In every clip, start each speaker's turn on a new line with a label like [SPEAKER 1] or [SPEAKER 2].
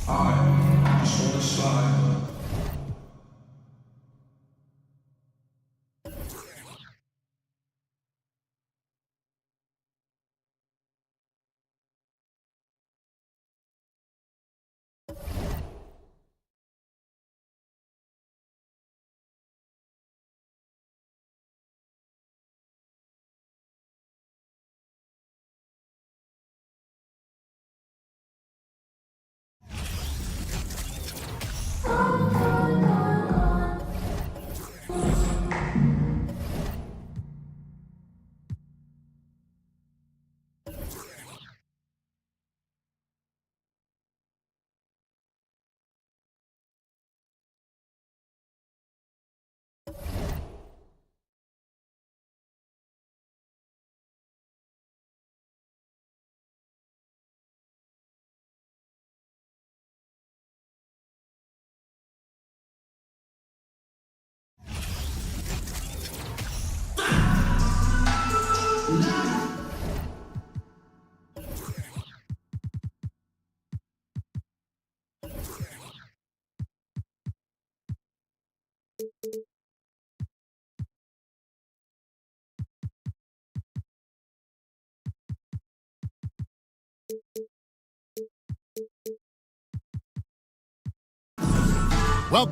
[SPEAKER 1] I just want to slide.
[SPEAKER 2] Well,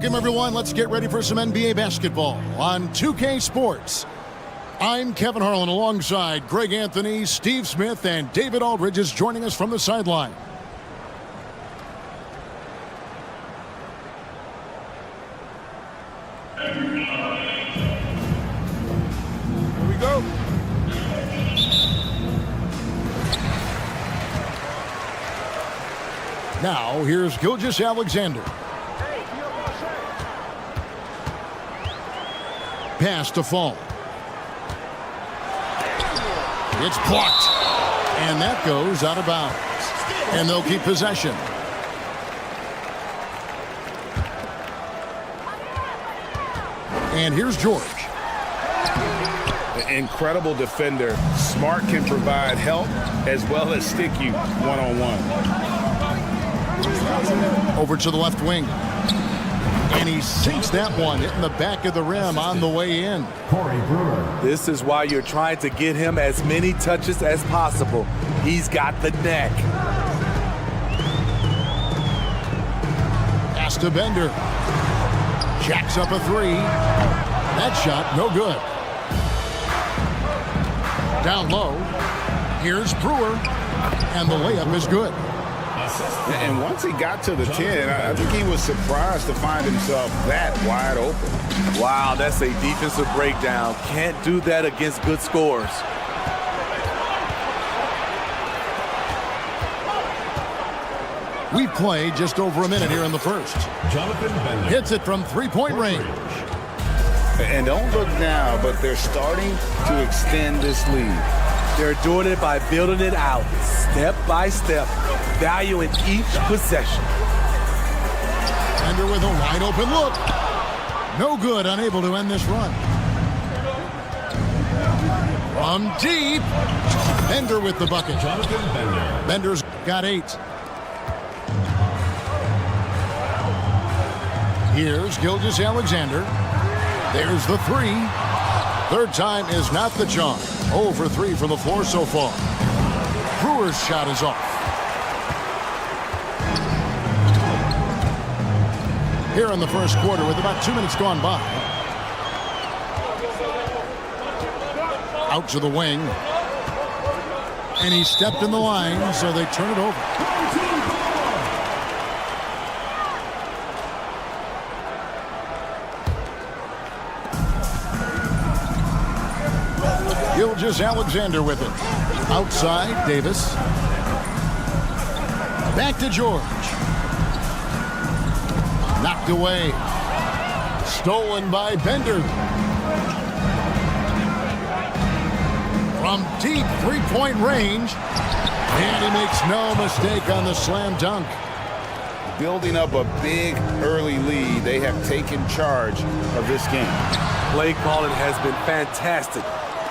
[SPEAKER 2] welcome everyone. Let's get ready for some NBA basketball on 2K Sports. I'm Kevin Harlan alongside Greg Anthony, Steve Smith, and David Aldridge is joining us from the sideline. Here we go. Now, here's Gilgeous-Alexander. Pass to Fall. It's blocked. And that goes out of bounds. And they'll keep possession. And here's George.
[SPEAKER 3] An incredible defender. Smart can provide help as well as stick you one-on-one.
[SPEAKER 2] Over to the left wing. And he sinks that one, hitting the back of the rim on the way in.
[SPEAKER 4] This is why you're trying to get him as many touches as possible. He's got the knack.
[SPEAKER 2] Pass to Bender. Jacks up a three. That shot, no good. Down low. Here's Brewer. And the layup is good.
[SPEAKER 3] And once he got to the 10, I think he was surprised to find himself that wide open.
[SPEAKER 4] Wow, that's a defensive breakdown. Can't do that against good scorers.
[SPEAKER 2] We've played just over a minute here in the first.
[SPEAKER 5] Jonathan Bender
[SPEAKER 2] hits it from three-point range.
[SPEAKER 3] And don't look now, but they're starting to extend this lead.
[SPEAKER 4] They're doing it by building it out, step by step, valuing each possession.
[SPEAKER 2] Bender with a wide open look. No good, unable to end this run. From deep. Bender with the bucket.
[SPEAKER 5] Jonathan Bender.
[SPEAKER 2] Bender's got 8. Here's Gilgeous-Alexander. There's the 3. Third time is not the charm. 0 for 3 from the floor so far. Brewer's shot is off. Here in the first quarter with about 2 minutes gone by. Out to the wing. And he stepped in the line, so they turn it over. Gilgeous-Alexander with it. Outside, Davis. Back to George. Knocked away. Stolen by Bender. From deep three-point range. And he makes no mistake on the slam dunk.
[SPEAKER 3] Building up a big early lead, they have taken charge of this game.
[SPEAKER 4] Play calling has been fantastic.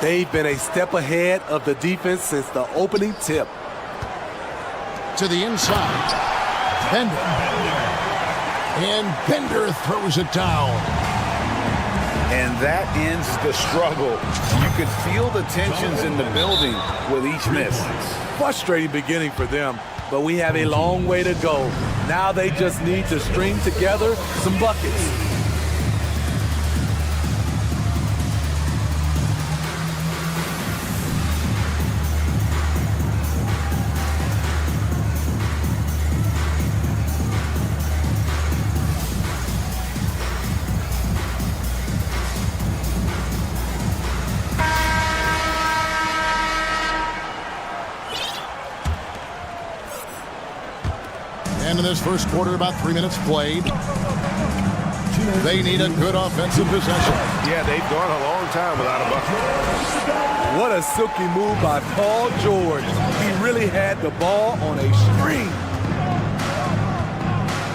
[SPEAKER 4] They've been a step ahead of the defense since the opening tip.
[SPEAKER 2] To the inside. Bender. And Bender throws it down.
[SPEAKER 3] And that ends the struggle. You could feel the tensions in the building with each miss.
[SPEAKER 4] Frustrating beginning for them, but we have a long way to go. Now they just need to string together some buckets.
[SPEAKER 2] And in this first quarter, about 3 minutes played. They need a good offensive possession.
[SPEAKER 3] Yeah, they've gone a long time without a bucket.
[SPEAKER 4] What a silky move by Paul George. He really had the ball on a string.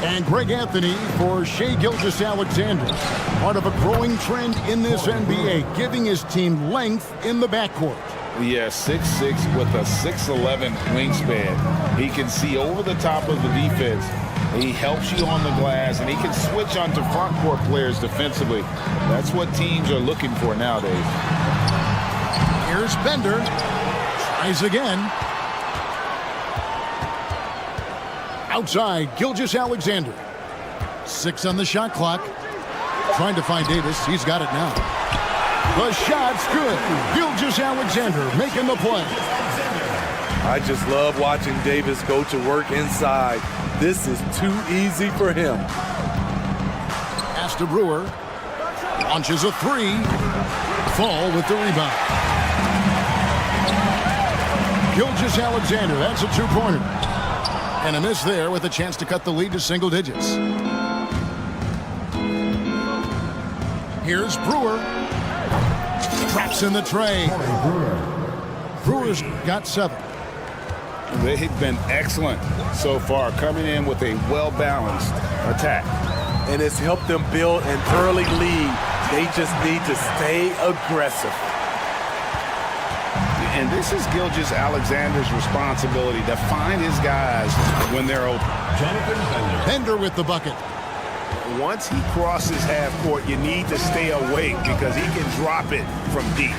[SPEAKER 2] And Greg Anthony for Shai Gilgeous-Alexander. Part of a growing trend in this NBA, giving his team length in the backcourt.
[SPEAKER 3] Yeah, 6'6" with a 6'11" wingspan. He can see over the top of the defense. He helps you on the glass, and he can switch onto front court players defensively. That's what teams are looking for nowadays.
[SPEAKER 2] Here's Bender. Tries again. Outside, Gilgeous-Alexander. 6 on the shot clock. Trying to find Davis. He's got it now. The shot's good. Gilgeous-Alexander making the play.
[SPEAKER 4] I just love watching Davis go to work inside. This is too easy for him.
[SPEAKER 2] Pass to Brewer. Launches a 3. Fall with the rebound. Gilgeous-Alexander, that's a 2-pointer. And a miss there with a chance to cut the lead to single digits. Here's Brewer. Traps in the tray. Brewer's got 7.
[SPEAKER 3] They've been excellent so far, coming in with a well-balanced attack.
[SPEAKER 4] And it's helped them build an early lead. They just need to stay aggressive.
[SPEAKER 3] And this is Gilgeous-Alexander's responsibility to find his guys when they're open.
[SPEAKER 5] Jonathan Bender.
[SPEAKER 2] Bender with the bucket.
[SPEAKER 3] Once he crosses half court, you need to stay awake because he can drop it from deep.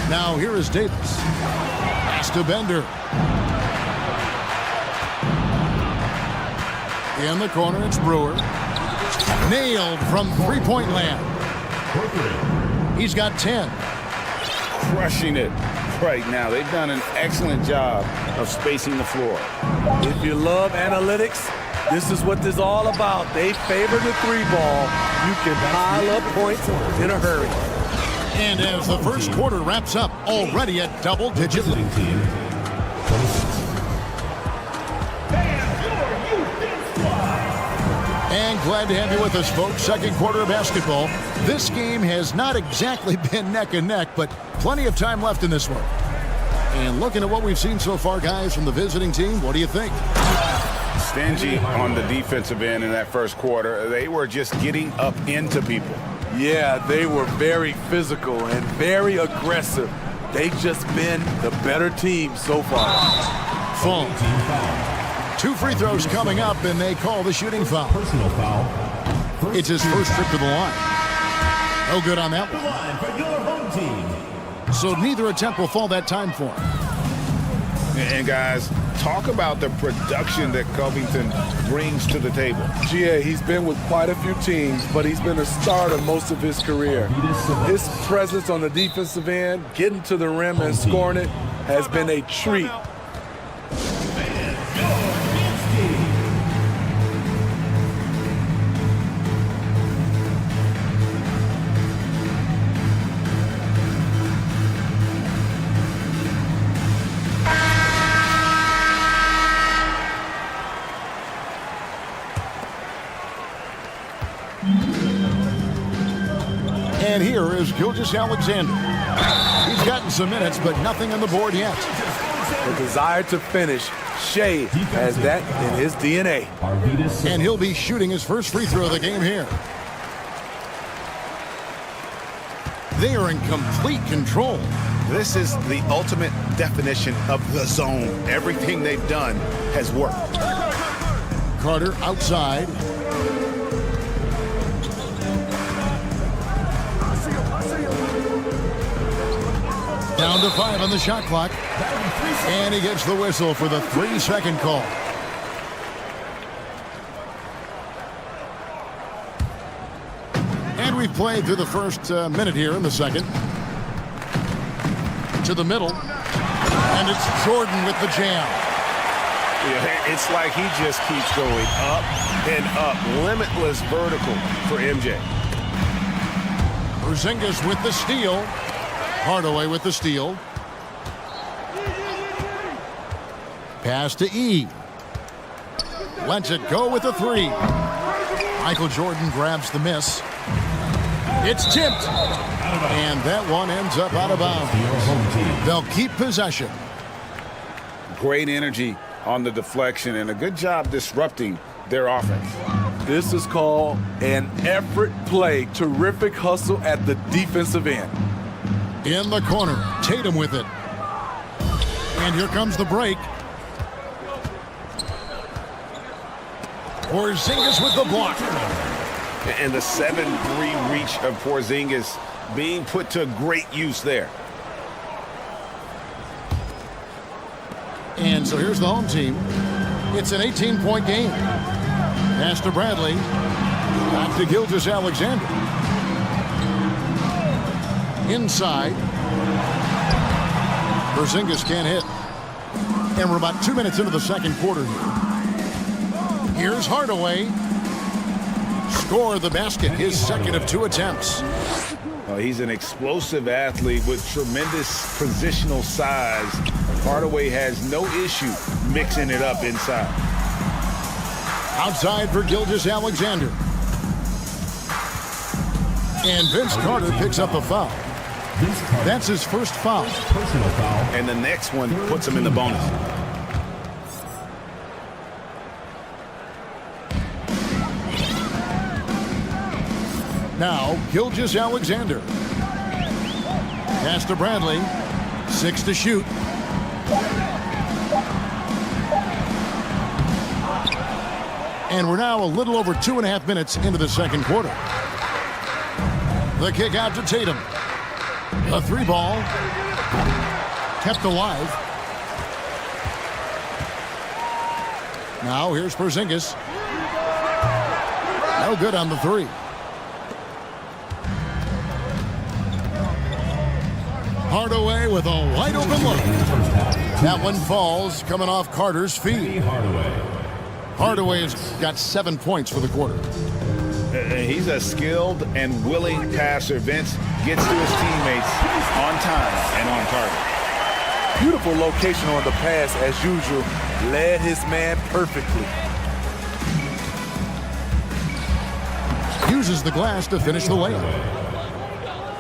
[SPEAKER 2] Now here is Davis. Pass to Bender. In the corner, it's Brewer. Nailed from three-point land. He's got 10.
[SPEAKER 3] Crushing it right now. They've done an excellent job of spacing the floor.
[SPEAKER 4] If you love analytics, this is what this is all about. They favor the three ball. You can pile up points in a hurry.
[SPEAKER 2] And as the first quarter wraps up, already at double-digit lead. And glad to have you with us, folks. Second quarter of basketball. This game has not exactly been neck and neck, but plenty of time left in this one. And looking at what we've seen so far, guys, from the visiting team, what do you think?
[SPEAKER 3] Stingy on the defensive end in that first quarter. They were just getting up into people.
[SPEAKER 4] Yeah, they were very physical and very aggressive. They've just been the better team so far.
[SPEAKER 2] Full. 2 free throws coming up, and they call the shooting foul.
[SPEAKER 5] Personal foul.
[SPEAKER 2] It's his first trip to the line. No good on that one.
[SPEAKER 5] Line for your home team.
[SPEAKER 2] So neither attempt will fall that time for him.
[SPEAKER 3] And guys, talk about the production that Covington brings to the table.
[SPEAKER 6] GA, he's been with quite a few teams, but he's been a starter most of his career. His presence on the defensive end, getting to the rim and scoring it, has been a treat.
[SPEAKER 2] And here is Gilgeous-Alexander. He's gotten some minutes, but nothing on the board yet.
[SPEAKER 4] The desire to finish. Shea has that in his DNA.
[SPEAKER 2] And he'll be shooting his first free throw of the game here. They are in complete control.
[SPEAKER 3] This is the ultimate definition of the zone. Everything they've done has worked.
[SPEAKER 2] Carter outside. Down to 5 on the shot clock. And he gets the whistle for the 3-second call. And we've played through the first minute here in the second. To the middle. And it's Jordan with the jam.
[SPEAKER 3] Yeah, it's like he just keeps going up and up. Limitless vertical for MJ.
[SPEAKER 2] Porzingis with the steal. Hardaway with the steal. Pass to E. Lets it go with a 3. Michael Jordan grabs the miss. It's tipped. And that one ends up out of bounds. They'll keep possession.
[SPEAKER 3] Great energy on the deflection and a good job disrupting their offense.
[SPEAKER 4] This is called an effort play. Terrific hustle at the defensive end.
[SPEAKER 2] In the corner, Tatum with it. And here comes the break. Porzingis with the block.
[SPEAKER 3] And the 7-3 reach of Porzingis being put to great use there.
[SPEAKER 2] And so here's the home team. It's an 18-point game. Pass to Bradley. Back to Gilgeous-Alexander. Inside. Porzingis can't hit. And we're about 2 minutes into the second quarter here. Here's Hardaway. Score the basket, his second of 2 attempts.
[SPEAKER 3] He's an explosive athlete with tremendous positional size. Hardaway has no issue mixing it up inside.
[SPEAKER 2] Outside for Gilgeous-Alexander. And Vince Carter picks up a foul. That's his first foul.
[SPEAKER 5] Personal foul.
[SPEAKER 3] And the next one puts him in the bonus.
[SPEAKER 2] Now, Gilgeous-Alexander. Pass to Bradley. 6 to shoot. And we're now a little over 2.5 minutes into the second quarter. The kick out to Tatum. A three ball. Kept alive. Now here's Porzingis. No good on the three. Hardaway with a wide open look. That one falls coming off Carter's feet. Hardaway has got 7 points for the quarter.
[SPEAKER 3] He's a skilled and willing passer. Vince gets to his teammates on time and on target.
[SPEAKER 6] Beautiful location on the pass as usual. Led his man perfectly.
[SPEAKER 2] Uses the glass to finish the layup.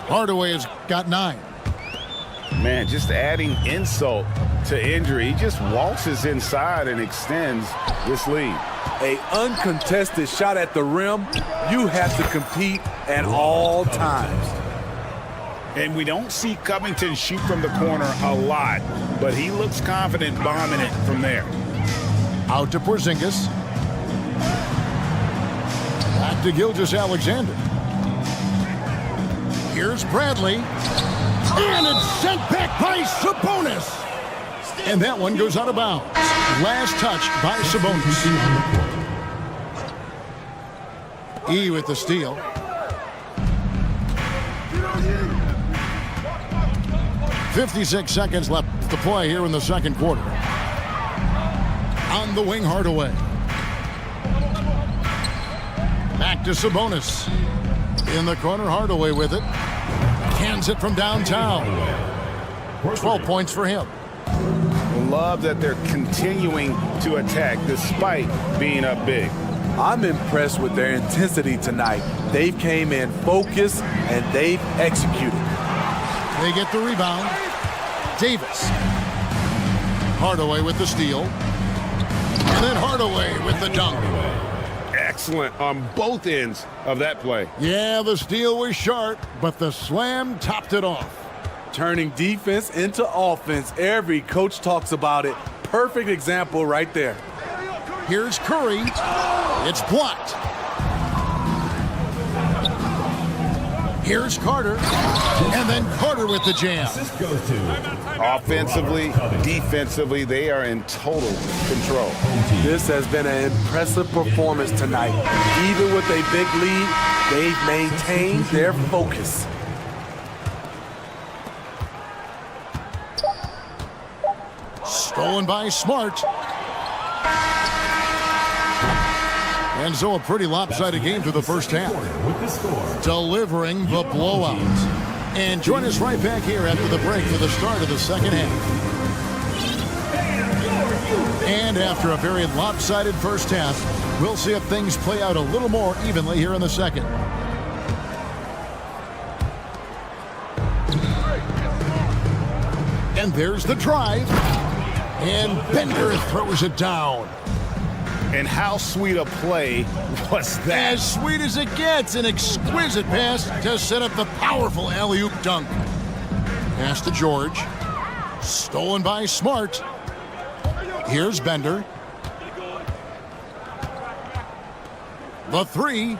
[SPEAKER 2] Hardaway has got 9.
[SPEAKER 3] Man, just adding insult to injury. He just waltzes inside and extends this lead.
[SPEAKER 6] A uncontested shot at the rim. You have to compete at all times.
[SPEAKER 3] And we don't see Covington shoot from the corner a lot, but he looks confident bombing it from there.
[SPEAKER 2] Out to Porzingis. Back to Gilgeous-Alexander. Here's Bradley. And it's sent back by Sabonis. And that one goes out of bounds. Last touched by Sabonis. E with the steal. .56 seconds left to play here in the second quarter. On the wing, Hardaway. Back to Sabonis. In the corner, Hardaway with it. Hands it from downtown. 12 points for him.
[SPEAKER 3] Love that they're continuing to attack despite being up big.
[SPEAKER 6] I'm impressed with their intensity tonight. They've came in focused and they've executed.
[SPEAKER 2] They get the rebound. Davis. Hardaway with the steal. And then Hardaway with the dunk.
[SPEAKER 3] Excellent on both ends of that play.
[SPEAKER 2] Yeah, the steal was sharp, but the slam topped it off.
[SPEAKER 6] Turning defense into offense. Every coach talks about it. Perfect example right there.
[SPEAKER 2] Here's Curry. It's blocked. Here's Carter. And then Carter with the jam.
[SPEAKER 3] Offensively, defensively, they are in total control.
[SPEAKER 6] This has been an impressive performance tonight. Even with a big lead, they've maintained their focus.
[SPEAKER 2] Stolen by Smart. And so a pretty lopsided game through the first half. Delivering the blowout. And join us right back here after the break for the start of the second half. And after a very lopsided first half, we'll see if things play out a little more evenly here in the second. And there's the drive. And Bender throws it down.
[SPEAKER 3] And how sweet a play was that?
[SPEAKER 2] As sweet as it gets, an exquisite pass to set up the powerful alley-oop dunk. Pass to George. Stolen by Smart. Here's Bender. The three.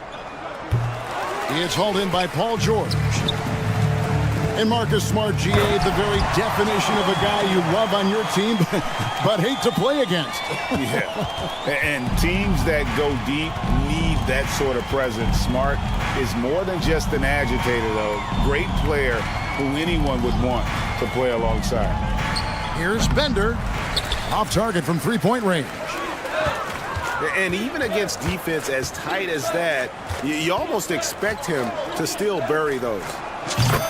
[SPEAKER 2] It's hauled in by Paul George. And Marcus Smart, GA, the very definition of a guy you love on your team, but hate to play against.
[SPEAKER 3] Yeah. And teams that go deep need that sort of presence. Smart is more than just an agitator, though. Great player who anyone would want to play alongside.
[SPEAKER 2] Here's Bender. Off target from three-point range.
[SPEAKER 3] And even against defense as tight as that, you almost expect him to still bury those.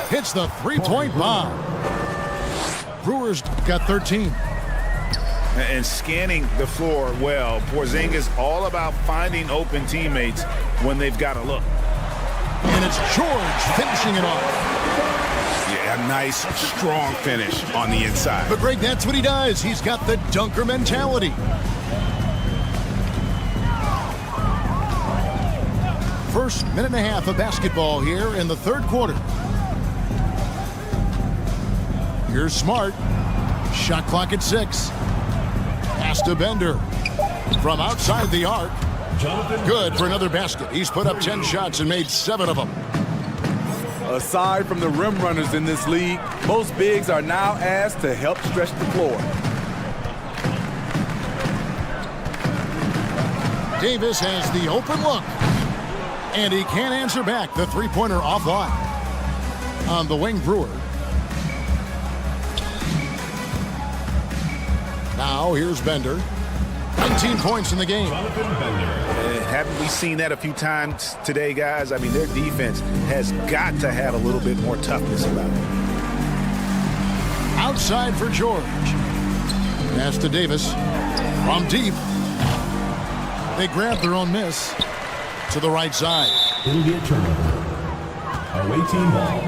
[SPEAKER 2] Hits the three-point bomb. Brewers got 13.
[SPEAKER 3] And scanning the floor well, Porzingis all about finding open teammates when they've got a look.
[SPEAKER 2] And it's George finishing it off.
[SPEAKER 3] Yeah, a nice, strong finish on the inside.
[SPEAKER 2] But Greg, that's what he does. He's got the dunker mentality. First minute and a half of basketball here in the third quarter. Here's Smart. Shot clock at 6. Pass to Bender. From outside the arc. Good for another basket. He's put up 10 shots and made 7 of them.
[SPEAKER 6] Aside from the rim runners in this league, most bigs are now asked to help stretch the floor.
[SPEAKER 2] Davis has the open look. And he can't answer back. The three-pointer offline on the wing. Brewer. Now here's Bender. 19 points in the game.
[SPEAKER 3] Haven't we seen that a few times today, guys? I mean, their defense has got to have a little bit more toughness about it.
[SPEAKER 2] Outside for George. Pass to Davis. From deep. They grab their own miss. To the right side.
[SPEAKER 5] It'll be a turnover. Away team ball.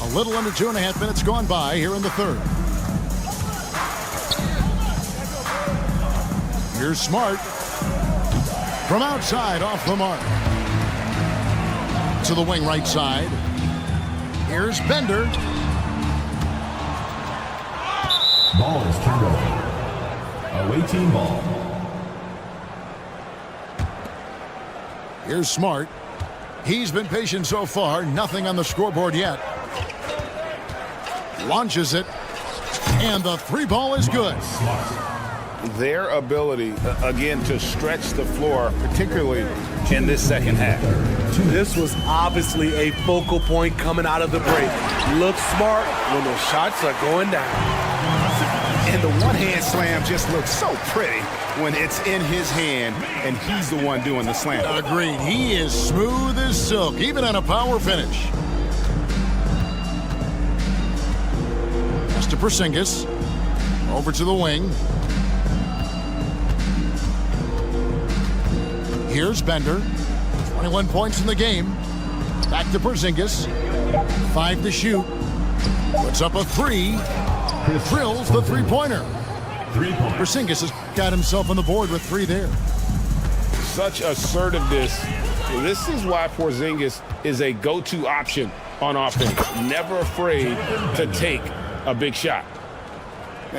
[SPEAKER 2] A little under 2.5 minutes gone by here in the third. Here's Smart. From outside, off the mark. To the wing right side. Here's Bender.
[SPEAKER 5] Ball is turned over. Away team ball.
[SPEAKER 2] Here's Smart. He's been patient so far. Nothing on the scoreboard yet. Launches it. And the three ball is good.
[SPEAKER 3] Their ability, again, to stretch the floor, particularly in this second half.
[SPEAKER 6] This was obviously a focal point coming out of the break. Look smart when the shots are going down.
[SPEAKER 3] And the one-hand slam just looks so pretty when it's in his hand and he's the one doing the slam.
[SPEAKER 2] Agreed. He is smooth as silk, even on a power finish. Pass to Porzingis. Over to the wing. Here's Bender. 21 points in the game. Back to Porzingis. 5 to shoot. Puts up a 3. Drills the three-pointer. Porzingis has got himself on the board with 3 there.
[SPEAKER 3] Such assertiveness. This is why Porzingis is a go-to option on offense. Never afraid to take a big shot.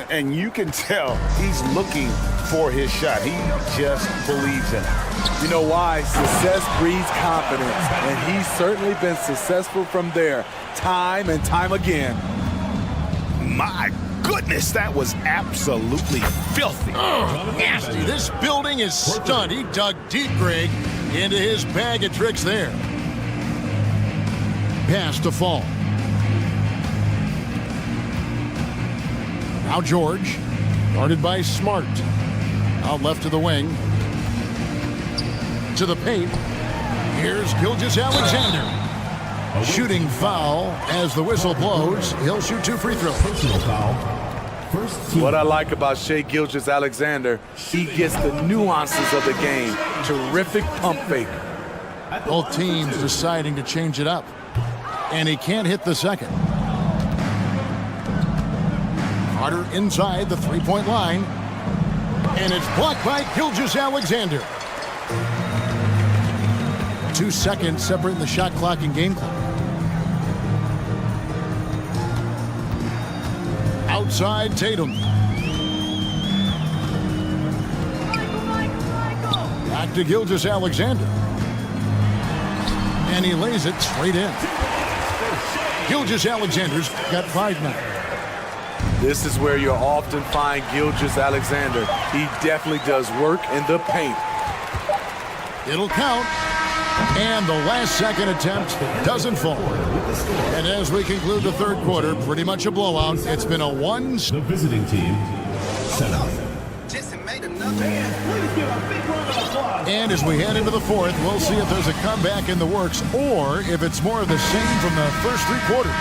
[SPEAKER 3] And you can tell he's looking for his shot. He just believes in it.
[SPEAKER 6] You know why? Success breeds confidence, and he's certainly been successful from there, time and time again.
[SPEAKER 3] My goodness, that was absolutely filthy.
[SPEAKER 2] Oh, nasty. This building is stunned. He dug deep, Greg, into his bag of tricks there. Pass to Fall. Now George, guarded by Smart. Out left to the wing. To the paint. Here's Gilgeous-Alexander. Shooting foul as the whistle blows. He'll shoot 2 free throws.
[SPEAKER 5] Personal foul. First team.
[SPEAKER 6] What I like about Shai Gilgeous-Alexander, he gets the nuances of the game. Terrific pump fake.
[SPEAKER 2] Both teams deciding to change it up. And he can't hit the second. Carter inside the three-point line. And it's blocked by Gilgeous-Alexander. 2 seconds separating the shot clock and game clock. Outside Tatum. Back to Gilgeous-Alexander. And he lays it straight in. Gilgeous-Alexander's got 5 now.
[SPEAKER 6] This is where you'll often find Gilgeous-Alexander. He definitely does work in the paint.
[SPEAKER 2] It'll count. And the last second attempt doesn't fall. And as we conclude the third quarter, pretty much a blowout. It's been a 1.
[SPEAKER 5] The visiting team. 7.
[SPEAKER 2] And as we head into the fourth, we'll see if there's a comeback in the works or if it's more of the same from the first 3 quarters.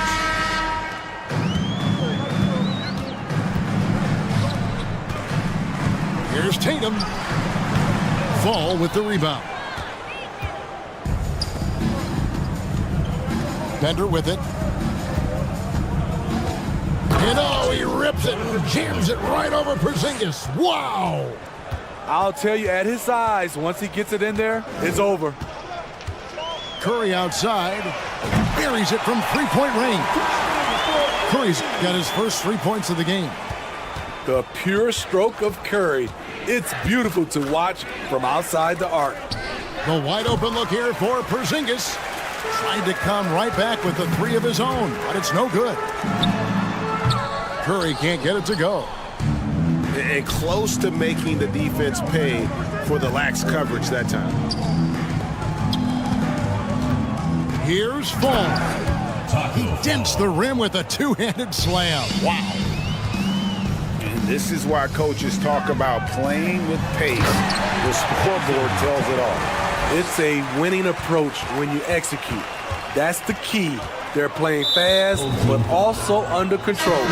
[SPEAKER 2] Here's Tatum. Fall with the rebound. Bender with it. And oh, he rips it and jams it right over Porzingis. Wow!
[SPEAKER 6] I'll tell you, at his size, once he gets it in there, it's over.
[SPEAKER 2] Curry outside. Buries it from 3-point range. Curry's got his first 3 points of the game.
[SPEAKER 6] The pure stroke of Curry. It's beautiful to watch from outside the arc.
[SPEAKER 2] The wide open look here for Porzingis. Tried to come right back with the 3 of his own, but it's no good. Curry can't get it to go.
[SPEAKER 7] And close to making the defense pay for the lax coverage that time.
[SPEAKER 2] Here's Fall. He dents the rim with a two-handed slam. Wow.
[SPEAKER 3] And this is why coaches talk about playing with pace. The scoreboard tells it all.
[SPEAKER 6] It's a winning approach when you execute. That's the key. They're playing fast, but also under control.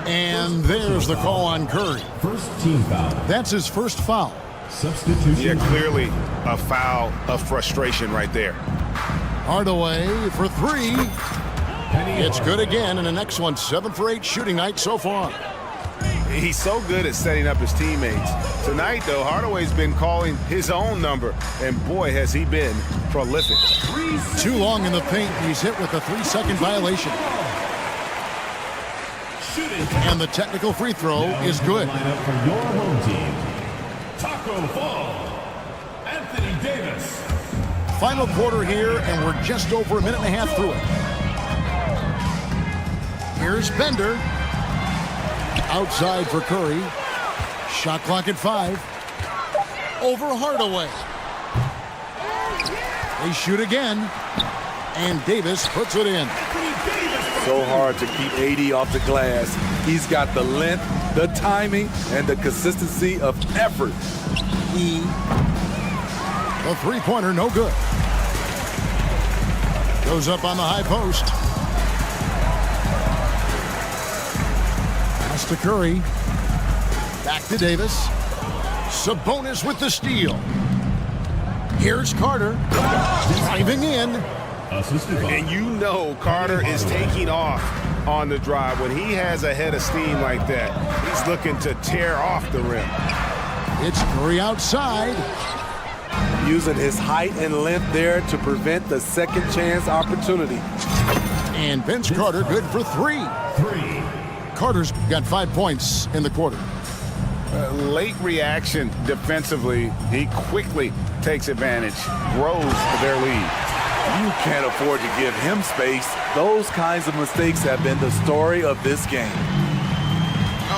[SPEAKER 2] And there's the call on Curry.
[SPEAKER 5] First team foul.
[SPEAKER 2] That's his first foul.
[SPEAKER 5] Substitution.
[SPEAKER 7] Yeah, clearly a foul of frustration right there.
[SPEAKER 2] Hardaway for 3. It's good again, and the next one 7 for 8 shooting night so far.
[SPEAKER 7] He's so good at setting up his teammates. Tonight, though, Hardaway's been calling his own number, and boy, has he been prolific.
[SPEAKER 2] Too long in the paint. He's hit with a 3-second violation. And the technical free throw is good.
[SPEAKER 5] Lineup for your home team. Taco Fall. Anthony Davis.
[SPEAKER 2] Final quarter here, and we're just over a minute and a half through it. Here's Bender. Outside for Curry. Shot clock at 5. Over Hardaway. They shoot again. And Davis puts it in.
[SPEAKER 6] So hard to keep AD off the glass. He's got the length, the timing, and the consistency of effort.
[SPEAKER 2] The three-pointer, no good. Goes up on the high post. Pass to Curry. Back to Davis. Sabonis with the steal. Here's Carter. Driving in.
[SPEAKER 7] And you know Carter is taking off on the drive. When he has a head of steam like that, he's looking to tear off the rim.
[SPEAKER 2] It's Curry outside.
[SPEAKER 6] Using his height and length there to prevent the second chance opportunity.
[SPEAKER 2] And Vince Carter good for 3. Carter's got 5 points in the quarter.
[SPEAKER 3] Late reaction defensively. He quickly takes advantage, grows their lead.
[SPEAKER 6] You can't afford to give him space. Those kinds of mistakes have been the story of this game.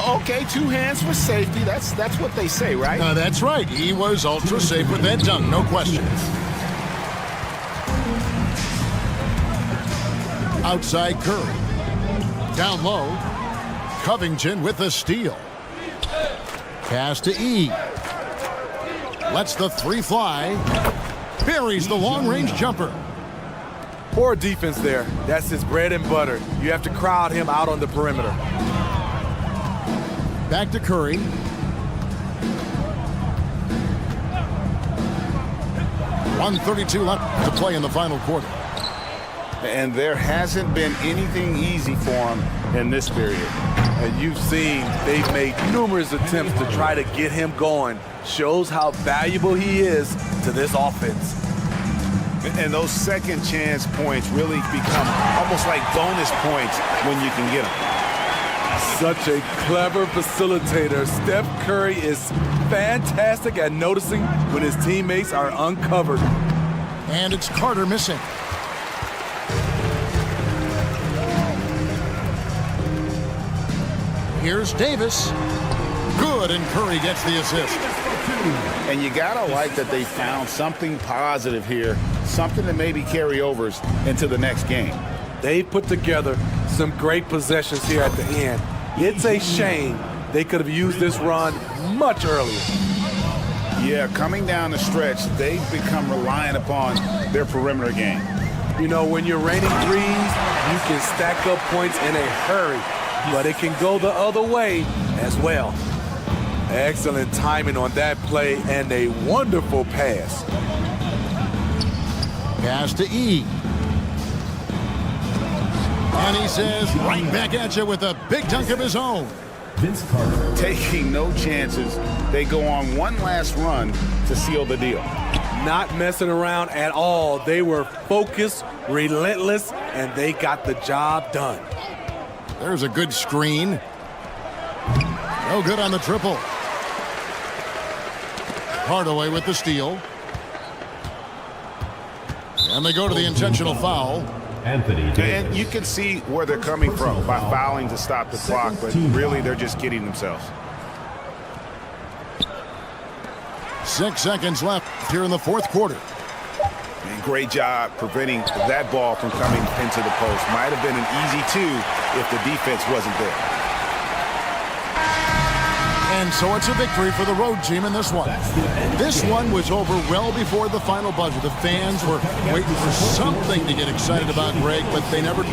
[SPEAKER 3] Okay, 2 hands for safety. That's what they say, right?
[SPEAKER 2] That's right. He was ultra safe with that dunk, no question. Outside Curry. Down low. Covington with the steal. Pass to E. Lets the 3 fly. Buries the long-range jumper.
[SPEAKER 6] Poor defense there. That's his bread and butter. You have to crowd him out on the perimeter.
[SPEAKER 2] Back to Curry. .132 left to play in the final quarter.
[SPEAKER 3] And there hasn't been anything easy for him in this period.
[SPEAKER 6] And you've seen they've made numerous attempts to try to get him going. Shows how valuable he is to this offense.
[SPEAKER 7] And those second chance points really become almost like bonus points when you can get them.
[SPEAKER 6] Such a clever facilitator. Steph Curry is fantastic at noticing when his teammates are uncovered.
[SPEAKER 2] And it's Carter missing. Here's Davis. Good, and Curry gets the assist.
[SPEAKER 3] And you gotta like that they found something positive here, something that maybe carry overs into the next game.
[SPEAKER 6] They put together some great possessions here at the end. It's a shame they could have used this run much earlier.
[SPEAKER 3] Yeah, coming down the stretch, they've become reliant upon their perimeter game.
[SPEAKER 6] You know, when you're raining threes, you can stack up points in a hurry, but it can go the other way as well. Excellent timing on that play and a wonderful pass.
[SPEAKER 2] Pass to E. And he says, right back at you with a big dunk of his own.
[SPEAKER 5] Vince Carter.
[SPEAKER 3] Taking no chances, they go on one last run to seal the deal.
[SPEAKER 6] not messing around at all. They were focused, relentless, and they got the job done.
[SPEAKER 2] There's a good screen. No good on the triple. Hardaway with the steal. And they go to the intentional foul.
[SPEAKER 5] Anthony Davis.
[SPEAKER 7] And you can see where they're coming from by fouling to stop the clock, but really they're just kidding themselves.
[SPEAKER 2] 6 seconds left here in the fourth quarter.
[SPEAKER 7] And great job preventing that ball from coming into the post. Might have been an easy two if the defense wasn't there.
[SPEAKER 2] And so it's a victory for the road team in this one. This one was over well before the final buzzer. The fans were waiting for something to get excited about, Greg, but they never...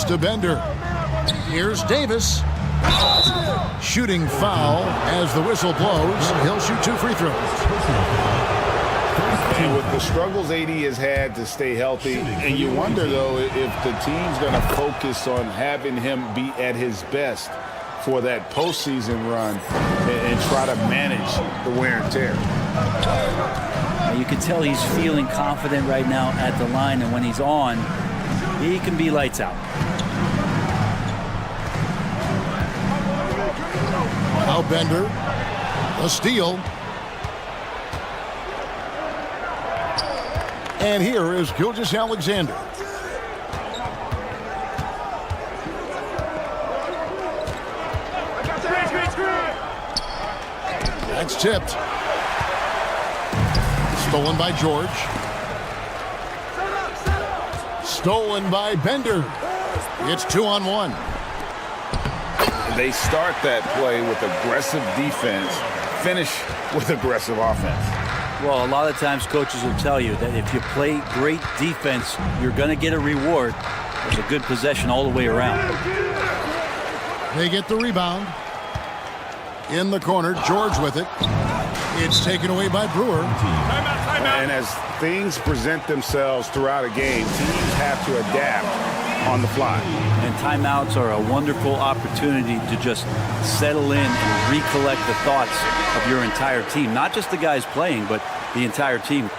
[SPEAKER 2] To Bender. Here's Davis. Shooting foul as the whistle blows. He'll shoot 2 free throws.
[SPEAKER 3] And with the struggles AD has had to stay healthy, and you wonder, though, if the team's going to focus on having him be at his best for that postseason run and try to manage the wear and tear.
[SPEAKER 8] You can tell he's feeling confident right now at the line, and when he's on, he can be lights out.
[SPEAKER 2] Now Bender, a steal. And here is Gilgeous-Alexander. That's tipped. Stolen by George. Stolen by Bender. It's 2-on-1.
[SPEAKER 3] They start that play with aggressive defense, finish with aggressive offense.
[SPEAKER 8] Well, a lot of times coaches will tell you that if you play great defense, you're going to get a reward. It's a good possession all the way around.
[SPEAKER 2] They get the rebound. In the corner, George with it. It's taken away by Brewer.
[SPEAKER 7] And as things present themselves throughout a game, teams have to adapt on the fly.
[SPEAKER 8] And timeouts are a wonderful opportunity to just settle in and recollect the thoughts of your entire team. Not just the guys playing, but the entire team.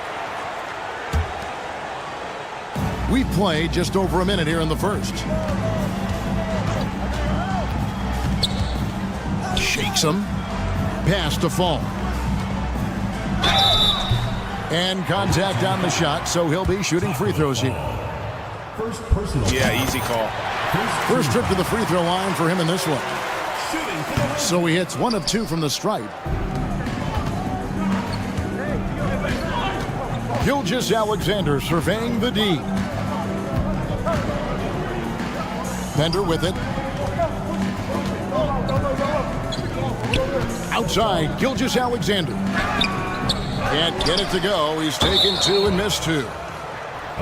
[SPEAKER 2] We play just over a minute here in the first. Shakes him. Pass to Fall. And contact on the shot, so he'll be shooting free throws here.
[SPEAKER 7] Yeah, easy call.
[SPEAKER 2] First trip to the free throw line for him in this one. So he hits 1 of 2 from the stripe. Gilgeous-Alexander surveying the D. Bender with it. Outside, Gilgeous-Alexander. Can't get it to go. He's taken 2 and missed 2.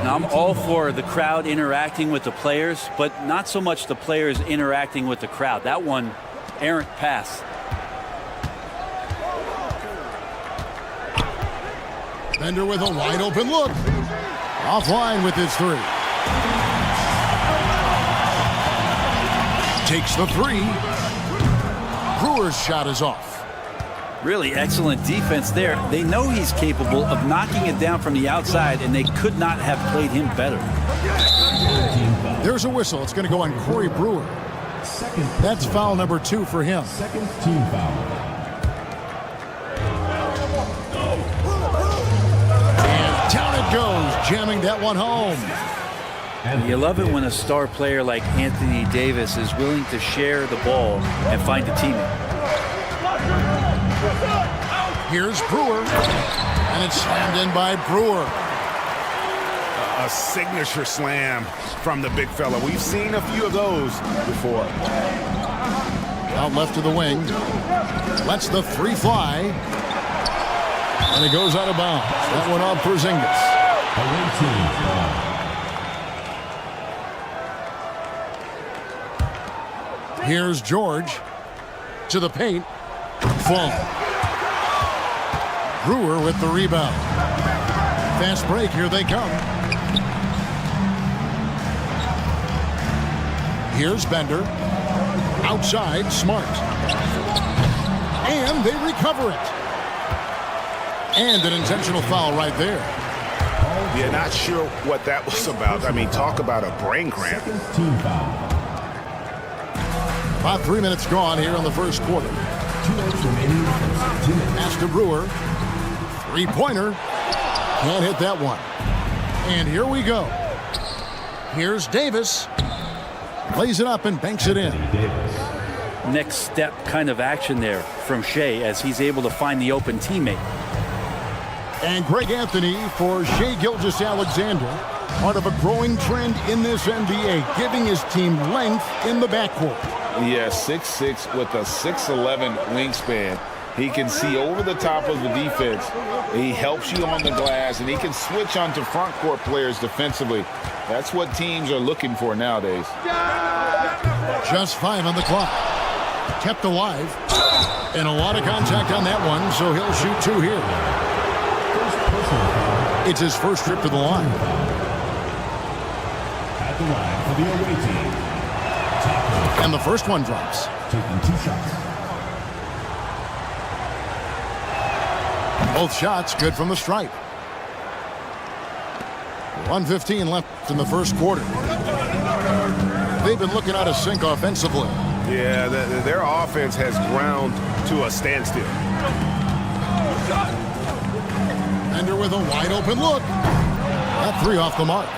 [SPEAKER 8] Now, I'm all for the crowd interacting with the players, but not so much the players interacting with the crowd. That one, errant pass.
[SPEAKER 2] Bender with a wide open look. Offline with his 3. Takes the 3. Brewer's shot is off.
[SPEAKER 8] Really excellent defense there. They know he's capable of knocking it down from the outside, and they could not have played him better.
[SPEAKER 2] There's a whistle. It's going to go on Corey Brewer. That's foul number 2 for him.
[SPEAKER 5] Second team foul.
[SPEAKER 2] And down it goes, jamming that one home.
[SPEAKER 8] You love it when a star player like Anthony Davis is willing to share the ball and find a teammate.
[SPEAKER 2] Here's Brewer, and it's slammed in by Brewer.
[SPEAKER 7] A signature slam from the big fella. We've seen a few of those before.
[SPEAKER 2] Out left to the wing. Lets the 3 fly. And it goes out of bounds. That one off Porzingis.
[SPEAKER 5] Away team.
[SPEAKER 2] Here's George to the paint. Fall. Brewer with the rebound. Fast break. Here they come. Here's Bender. Outside, Smart. And they recover it. And an intentional foul right there.
[SPEAKER 7] Yeah, not sure what that was about. I mean, talk about a brain cramp.
[SPEAKER 5] Second team foul.
[SPEAKER 2] About 3 minutes gone here in the first quarter.
[SPEAKER 5] 2 minutes remaining. 2 minutes.
[SPEAKER 2] Pass to Brewer. Three-pointer. Can't hit that one. And here we go. Here's Davis. Lays it up and banks it in.
[SPEAKER 8] Next step kind of action there from Shea as he's able to find the open teammate.
[SPEAKER 2] And Greg Anthony for Shea Gilgeous-Alexander. Part of a growing trend in this NBA, giving his team length in the backcourt.
[SPEAKER 3] Yeah, 6'6" with a 6'11" wingspan. He can see over the top of the defense. He helps you on the glass, and he can switch onto front court players defensively. That's what teams are looking for nowadays.
[SPEAKER 2] Just 5 on the clock. Kept alive. And a lot of contact on that one, so he'll shoot 2 here. It's his first trip to the line.
[SPEAKER 5] At the line for the away team.
[SPEAKER 2] And the first one drops.
[SPEAKER 5] Taking 2 shots.
[SPEAKER 2] Both shots good from the stripe. 1:15 left in the first quarter. They've been looking out of sync offensively.
[SPEAKER 7] Yeah, their offense has ground to a standstill.
[SPEAKER 2] Bender with a wide open look. That 3 off the mark.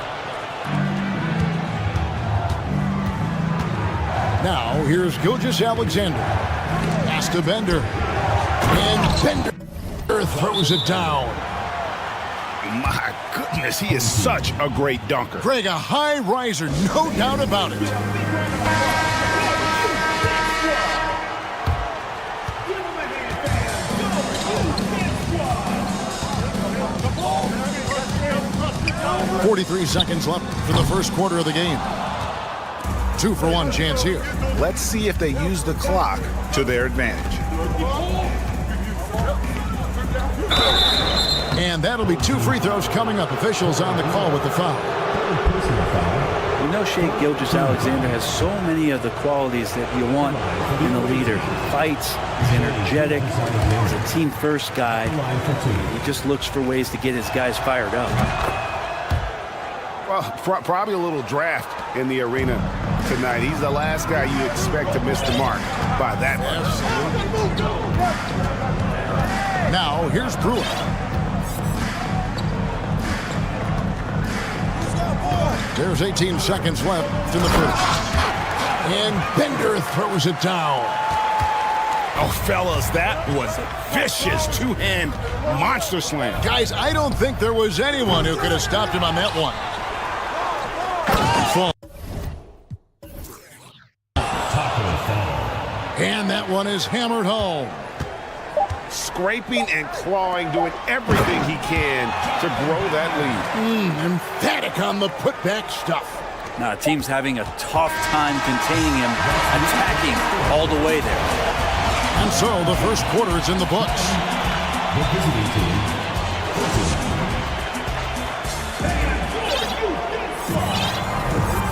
[SPEAKER 2] Now here's Gilgeous-Alexander. Pass to Bender. And Bender throws it down.
[SPEAKER 7] My goodness, he is such a great dunker.
[SPEAKER 2] Greg, a high riser, no doubt about it. .43 seconds left for the first quarter of the game. 2-for-1 chance here.
[SPEAKER 7] Let's see if they use the clock to their advantage.
[SPEAKER 2] And that'll be 2 free throws coming up. Officials on the call with the foul.
[SPEAKER 8] You know, Shea Gilgeous-Alexander has so many of the qualities that you want in a leader. He fights, he's energetic, he's a team-first guy. He just looks for ways to get his guys fired up.
[SPEAKER 7] Well, probably a little draft in the arena tonight. He's the last guy you expect to miss the mark by that much.
[SPEAKER 2] Now, here's Brewer. There's 18 seconds left in the first. And Bender throws it down.
[SPEAKER 7] Oh, fellas, that was a vicious 2-hand monster slam.
[SPEAKER 2] Guys, I don't think there was anyone who could have stopped him on that one. And that one is hammered home.
[SPEAKER 7] Scraping and clawing, doing everything he can to grow that lead.
[SPEAKER 2] Emphatic on the putback stuff.
[SPEAKER 8] Now, team's having a tough time containing him, attacking all the way there.
[SPEAKER 2] And so the first quarter is in the books.
[SPEAKER 5] The visiting team.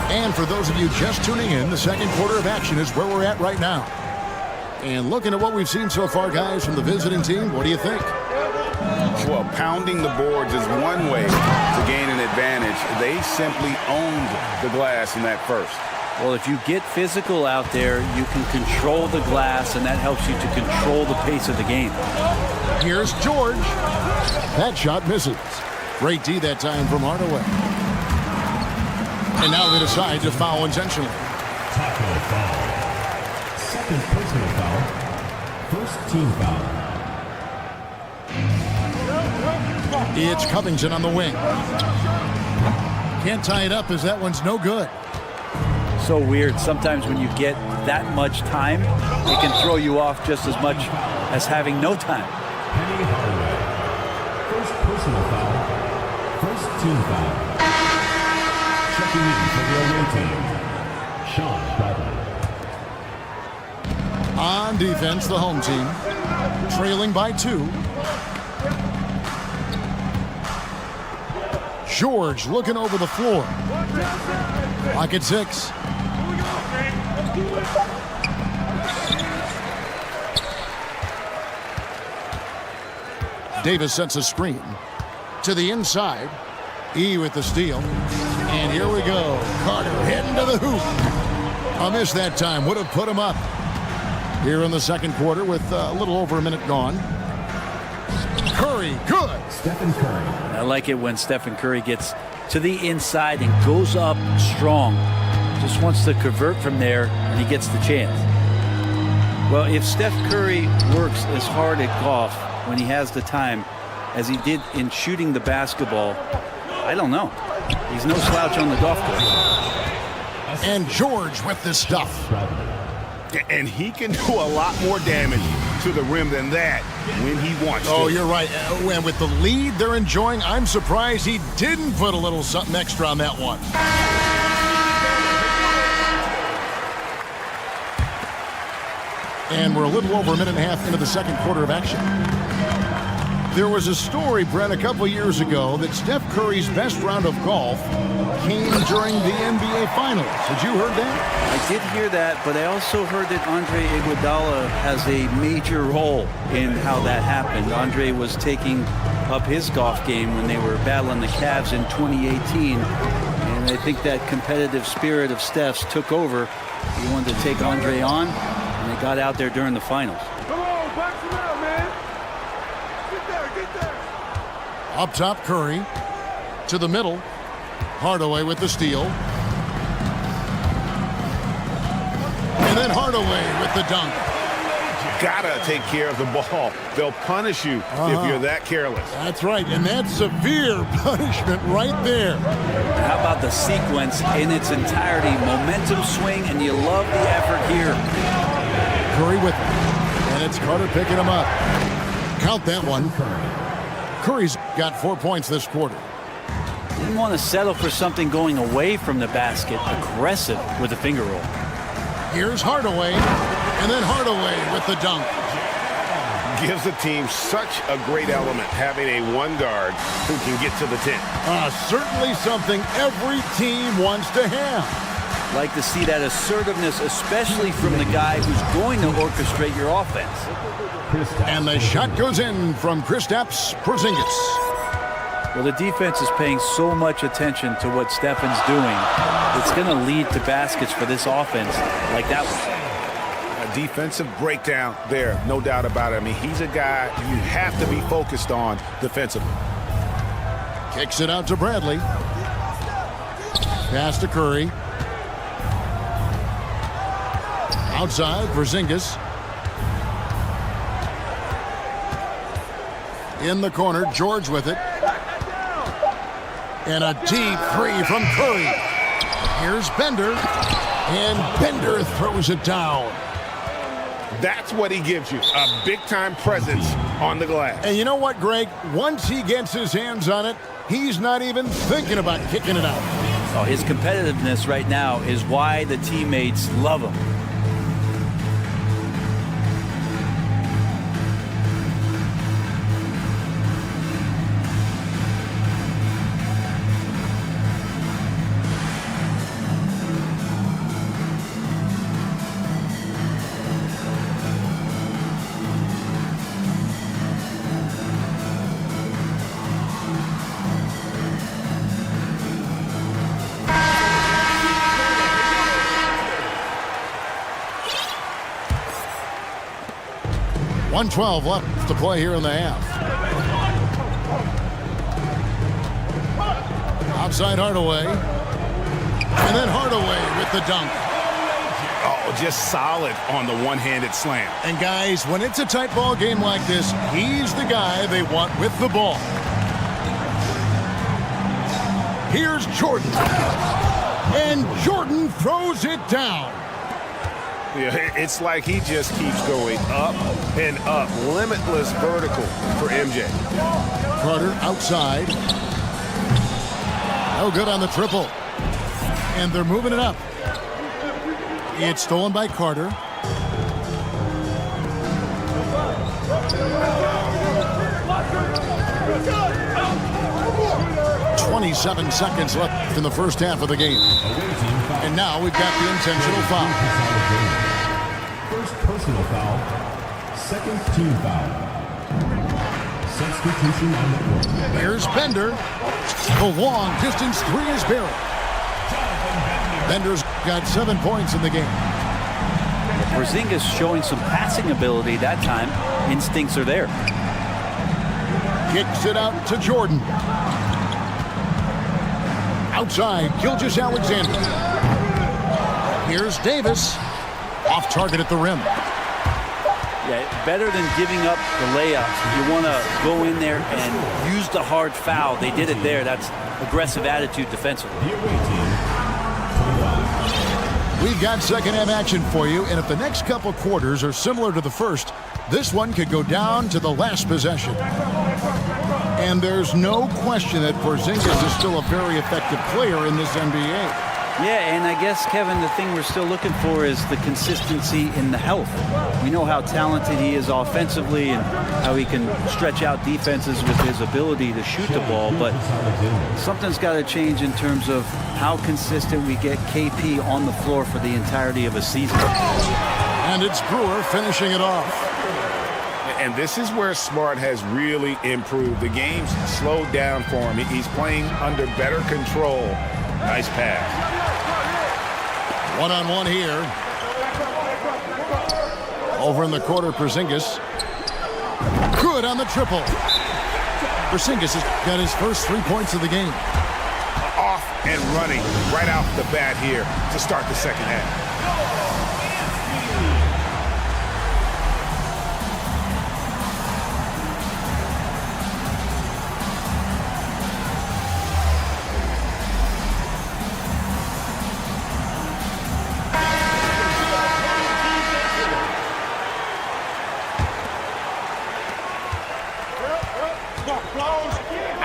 [SPEAKER 2] And for those of you just tuning in, the second quarter of action is where we're at right now. And looking at what we've seen so far, guys, from the visiting team, what do you think?
[SPEAKER 3] Well, pounding the boards is one way to gain an advantage. They simply owned the glass in that first.
[SPEAKER 8] Well, if you get physical out there, you can control the glass, and that helps you to control the pace of the game.
[SPEAKER 2] Here's George. That shot misses. Great D that time from Hardaway. And now they decide to foul intentionally.
[SPEAKER 5] Taco foul. Second personal foul. First team foul.
[SPEAKER 2] It's Covington on the wing. Can't tie it up as that one's no good.
[SPEAKER 8] So weird. Sometimes when you get that much time, it can throw you off just as much as having no time.
[SPEAKER 5] Penny Hardaway. First personal foul. First team foul. Checking in for the away team. Sean Bradley.
[SPEAKER 2] On defense, the home team. Trailing by 2. George looking over the floor. Clock at 6. Davis sets a screen to the inside. E with the steal. And here we go. Carter heading to the hoop. A miss that time. Would have put him up. Here in the second quarter with a little over a minute gone. Curry, good.
[SPEAKER 5] Stephen Curry.
[SPEAKER 8] I like it when Stephen Curry gets to the inside and goes up strong. Just wants to convert from there, and he gets the chance. Well, if Steph Curry works as hard at golf when he has the time as he did in shooting the basketball, I don't know. He's no slouch on the golf course.
[SPEAKER 2] And George with the stuff.
[SPEAKER 7] And he can do a lot more damage to the rim than that when he wants to.
[SPEAKER 2] Oh, you're right. And with the lead they're enjoying, I'm surprised he didn't put a little something extra on that one. And we're a little over a minute and a half into the second quarter of action. There was a story, Brent, a couple years ago that Steph Curry's best round of golf came during the NBA Finals. Had you heard that?
[SPEAKER 8] I did hear that, but I also heard that Andre Iguodala has a major role in how that happened. Andre was taking up his golf game when they were battling the Cavs in 2018, and I think that competitive spirit of Steph's took over. He wanted to take Andre on, and they got out there during the finals.
[SPEAKER 4] Come on, box him out, man. Get there.
[SPEAKER 2] Up top, Curry. To the middle. Hardaway with the steal. And then Hardaway with the dunk.
[SPEAKER 7] Gotta take care of the ball. They'll punish you if you're that careless.
[SPEAKER 2] That's right, and that's severe punishment right there.
[SPEAKER 8] How about the sequence in its entirety? Momentum swing, and you love the effort here.
[SPEAKER 2] Curry with it. And it's Carter picking him up. Count that one. Curry's got 4 points this quarter.
[SPEAKER 8] Didn't want to settle for something going away from the basket. Aggressive with the finger roll.
[SPEAKER 2] Here's Hardaway, and then Hardaway with the dunk.
[SPEAKER 7] Gives the team such a great element having a one guard who can get to the 10.
[SPEAKER 2] Certainly something every team wants to have.
[SPEAKER 8] Like to see that assertiveness, especially from the guy who's going to orchestrate your offense.
[SPEAKER 2] And the shot goes in from Kristaps Porzingis.
[SPEAKER 8] Well, the defense is paying so much attention to what Stefan's doing. It's going to lead to baskets for this offense like that one.
[SPEAKER 7] A defensive breakdown there, no doubt about it. I mean, he's a guy you have to be focused on defensively.
[SPEAKER 2] Kicks it out to Bradley. Pass to Curry. Outside, Porzingis. In the corner, George with it. And a deep three from Curry. Here's Bender. And Bender throws it down.
[SPEAKER 7] That's what he gives you, a big-time presence on the glass.
[SPEAKER 2] And you know what, Greg? Once he gets his hands on it, he's not even thinking about kicking it out.
[SPEAKER 8] Oh, his competitiveness right now is why the teammates love him.
[SPEAKER 2] 1:12 left to play here in the half. Outside Hardaway. And then Hardaway with the dunk.
[SPEAKER 7] Oh, just solid on the one-handed slam.
[SPEAKER 2] And guys, when it's a tight ball game like this, he's the guy they want with the ball. Here's Jordan. And Jordan throws it down.
[SPEAKER 7] Yeah, it's like he just keeps going up and up. Limitless vertical for MJ.
[SPEAKER 2] Carter outside. No good on the triple. And they're moving it up. It's stolen by Carter. "27 seconds left in the first half of the game. And now we've got the intentional foul.
[SPEAKER 5] First personal foul. Second team foul. Substitution on the court.
[SPEAKER 2] Here's Bender. The long distance three is buried. Bender's got 7 points in the game.
[SPEAKER 8] Porzingis showing some passing ability that time. Instincts are there.
[SPEAKER 2] Kicks it out to Jordan. Outside, Gilgeous-Alexander. Here's Davis. Off target at the rim.
[SPEAKER 8] Yeah, better than giving up the layup. You want to go in there and use the hard foul. They did it there. That's aggressive attitude defensively.
[SPEAKER 2] We've got second half action for you, and if the next couple quarters are similar to the first, this one could go down to the last possession. And there's no question that Porzingis is still a very effective player in this NBA.
[SPEAKER 8] Yeah, and I guess, Kevin, the thing we're still looking for is the consistency in the health. We know how talented he is offensively and how he can stretch out defenses with his ability to shoot the ball, but something's got to change in terms of how consistent we get KP on the floor for the entirety of a season.
[SPEAKER 2] And it's Brewer finishing it off.
[SPEAKER 7] And this is where Smart has really improved. The game's slowed down for him. He's playing under better control. Nice pass.
[SPEAKER 2] One-on-one here. Over in the corner, Porzingis. Good on the triple. Porzingis has got his first 3 points of the game.
[SPEAKER 7] Off and running right off the bat here to start the second half.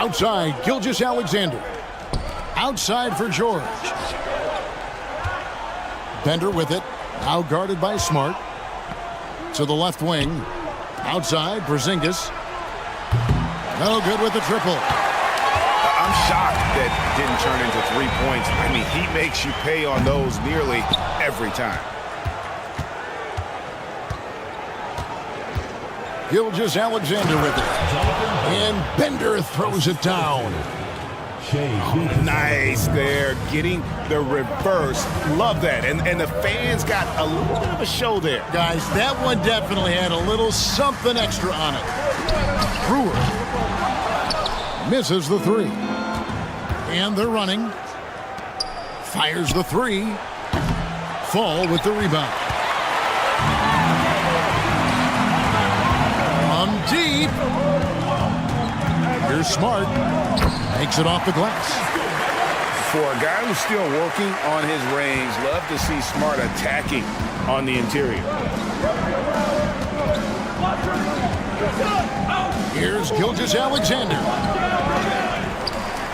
[SPEAKER 2] Outside, Gilgeous-Alexander. Outside for George. Bender with it. Now guarded by Smart. To the left wing. Outside, Porzingis. No good with the triple.
[SPEAKER 7] I'm shocked that didn't turn into 3 points. I mean, he makes you pay on those nearly every time.
[SPEAKER 2] Gilgeous-Alexander with it. And Bender throws it down.
[SPEAKER 7] Nice there, getting the reverse. Love that. And the fans got a little bit of a show there.
[SPEAKER 2] Guys, that one definitely had a little something extra on it. Brewer misses the three. And they're running. Fires the three. Fall with the rebound. From deep. Here's Smart. Makes it off the glass.
[SPEAKER 7] For a guy who's still working on his range, love to see Smart attacking on the interior.
[SPEAKER 2] Here's Gilgeous-Alexander.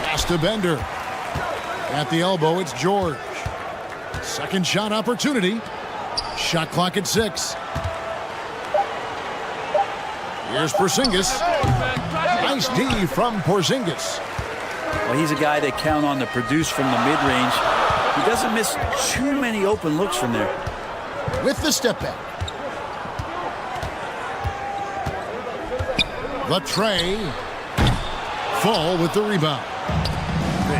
[SPEAKER 2] Pass to Bender. At the elbow, it's George. Second shot opportunity. Shot clock at 6. Here's Porzingis. Nice D from Porzingis.
[SPEAKER 8] Well, he's a guy they count on to produce from the mid-range. He doesn't miss too many open looks from there.
[SPEAKER 2] With the step back. The tray. Fall with the rebound.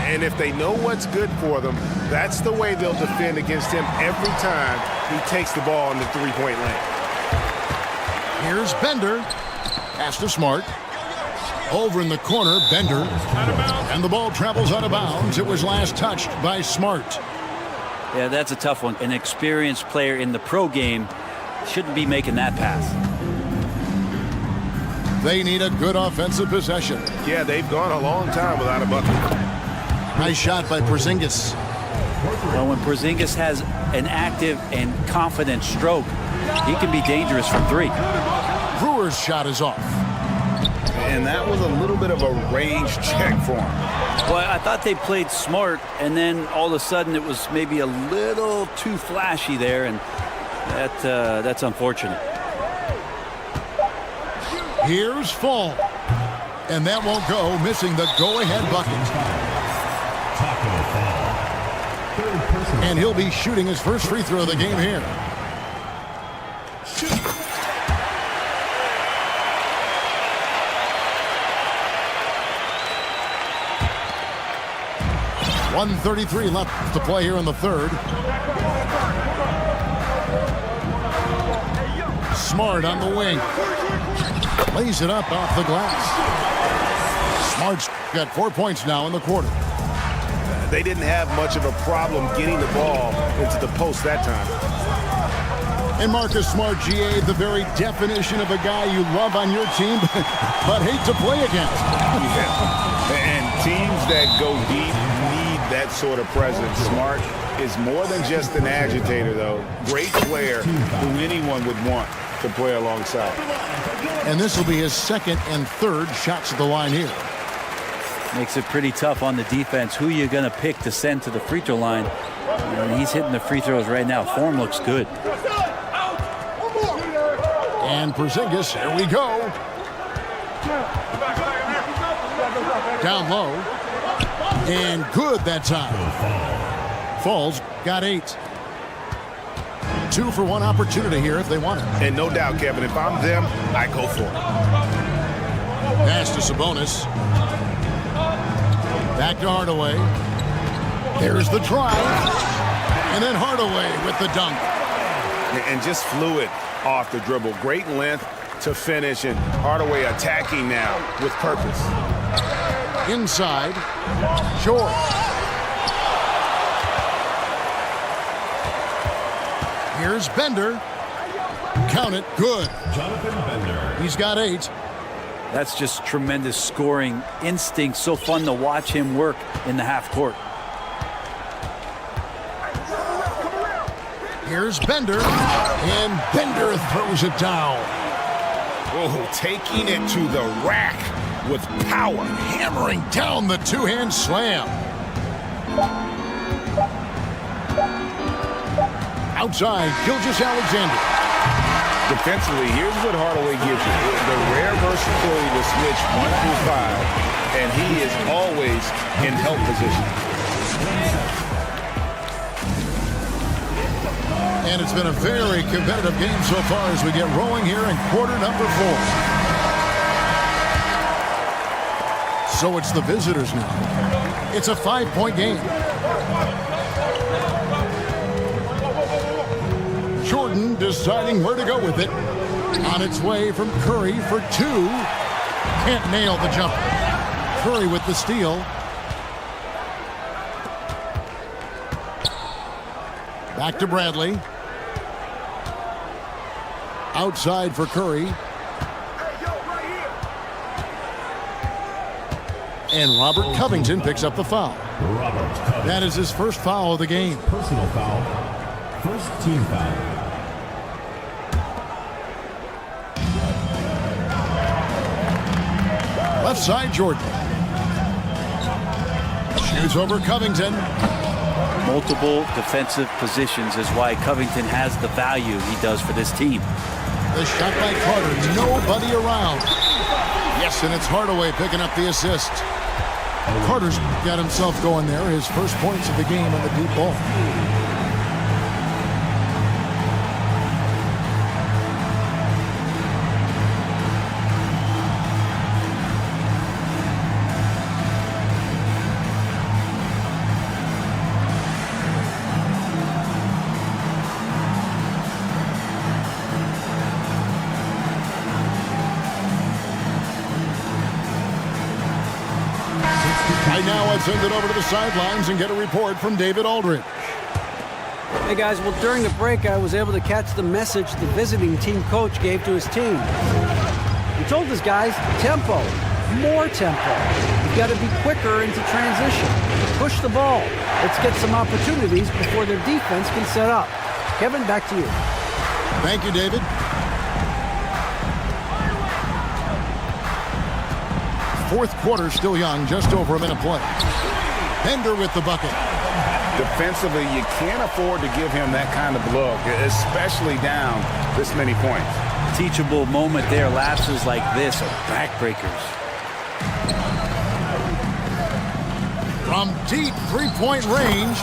[SPEAKER 7] And if they know what's good for them, that's the way they'll defend against him every time he takes the ball in the three-point lane.
[SPEAKER 2] Here's Bender. Pass to Smart. Over in the corner, Bender. And the ball travels out of bounds. It was last touched by Smart.
[SPEAKER 8] Yeah, that's a tough one. An experienced player in the pro game shouldn't be making that pass.
[SPEAKER 2] They need a good offensive possession.
[SPEAKER 7] Yeah, they've gone a long time without a bucket.
[SPEAKER 2] Nice shot by Porzingis.
[SPEAKER 8] Well, when Porzingis has an active and confident stroke, he can be dangerous from three.
[SPEAKER 2] Brewer's shot is off.
[SPEAKER 7] And that was a little bit of a range check for him.
[SPEAKER 8] Well, I thought they played smart, and then all of a sudden it was maybe a little too flashy there, and that's unfortunate.
[SPEAKER 2] Here's Fall. And that won't go, missing the go-ahead bucket. And he'll be shooting his first free throw of the game here. .133 left to play here in the third. Smart on the wing. Lays it up off the glass. Smart's got 4 points now in the quarter.
[SPEAKER 7] They didn't have much of a problem getting the ball into the post that time.
[SPEAKER 2] And Marcus Smart, GA, the very definition of a guy you love on your team, but hate to play against.
[SPEAKER 7] Yeah. And teams that go deep need that sort of presence. Smart is more than just an agitator, though. Great player who anyone would want to play alongside.
[SPEAKER 2] And this will be his second and third shots at the line here.
[SPEAKER 8] Makes it pretty tough on the defense. Who you're going to pick to send to the free throw line? And he's hitting the free throws right now. Form looks good.
[SPEAKER 2] And Porzingis, here we go. Down low. And good that time. Falls got 8. 2 for 1 opportunity here if they want it.
[SPEAKER 7] And no doubt, Kevin, if I'm them, I go for it.
[SPEAKER 2] Pass to Sabonis. Back to Hardaway. There's the drive. And then Hardaway with the dunk.
[SPEAKER 7] And just fluid off the dribble. Great length to finish, and Hardaway attacking now with purpose.
[SPEAKER 2] Inside, George. Here's Bender. Count it, good.
[SPEAKER 5] Jonathan Bender.
[SPEAKER 2] He's got 8.
[SPEAKER 8] That's just tremendous scoring instinct. So fun to watch him work in the half court.
[SPEAKER 2] Here's Bender. And Bender throws it down.
[SPEAKER 7] Oh, taking it to the rack with power.
[SPEAKER 2] Hammering down the two-hand slam. Outside, Gilgeous-Alexander.
[SPEAKER 7] Defensively, here's what Hardaway gives you. The rare versatility to switch 1 through 5, and he is always in help position.
[SPEAKER 2] And it's been a very competitive game so far as we get rolling here in quarter number 4. So it's the visitors now. It's a 5-point game. Jordan deciding where to go with it. On its way from Curry for 2. Can't nail the jumper. Curry with the steal. Back to Bradley. Outside for Curry. And Robert Covington picks up the foul. That is his first foul of the game.
[SPEAKER 5] Personal foul. First team foul.
[SPEAKER 2] Left side, Jordan. Shoots over Covington.
[SPEAKER 8] Multiple defensive positions is why Covington has the value he does for this team.
[SPEAKER 2] The shot by Carter. Nobody around. Yes, and it's Hardaway picking up the assist. Carter's got himself going there. His first points of the game on the deep ball. Right now, let's send it over to the sidelines and get a report from David Aldridge.
[SPEAKER 9] Hey guys, well during the break I was able to catch the message the visiting team coach gave to his team. He told his guys, tempo, more tempo. You've got to be quicker into transition. Push the ball. Let's get some opportunities before their defense can set up. Kevin, back to you.
[SPEAKER 2] Thank you, David. Fourth quarter still young, just over a minute play. Bender with the bucket.
[SPEAKER 7] Defensively, you can't afford to give him that kind of look, especially down this many points.
[SPEAKER 8] Teachable moment there. Lapses like this are backbreakers.
[SPEAKER 2] From deep three-point range,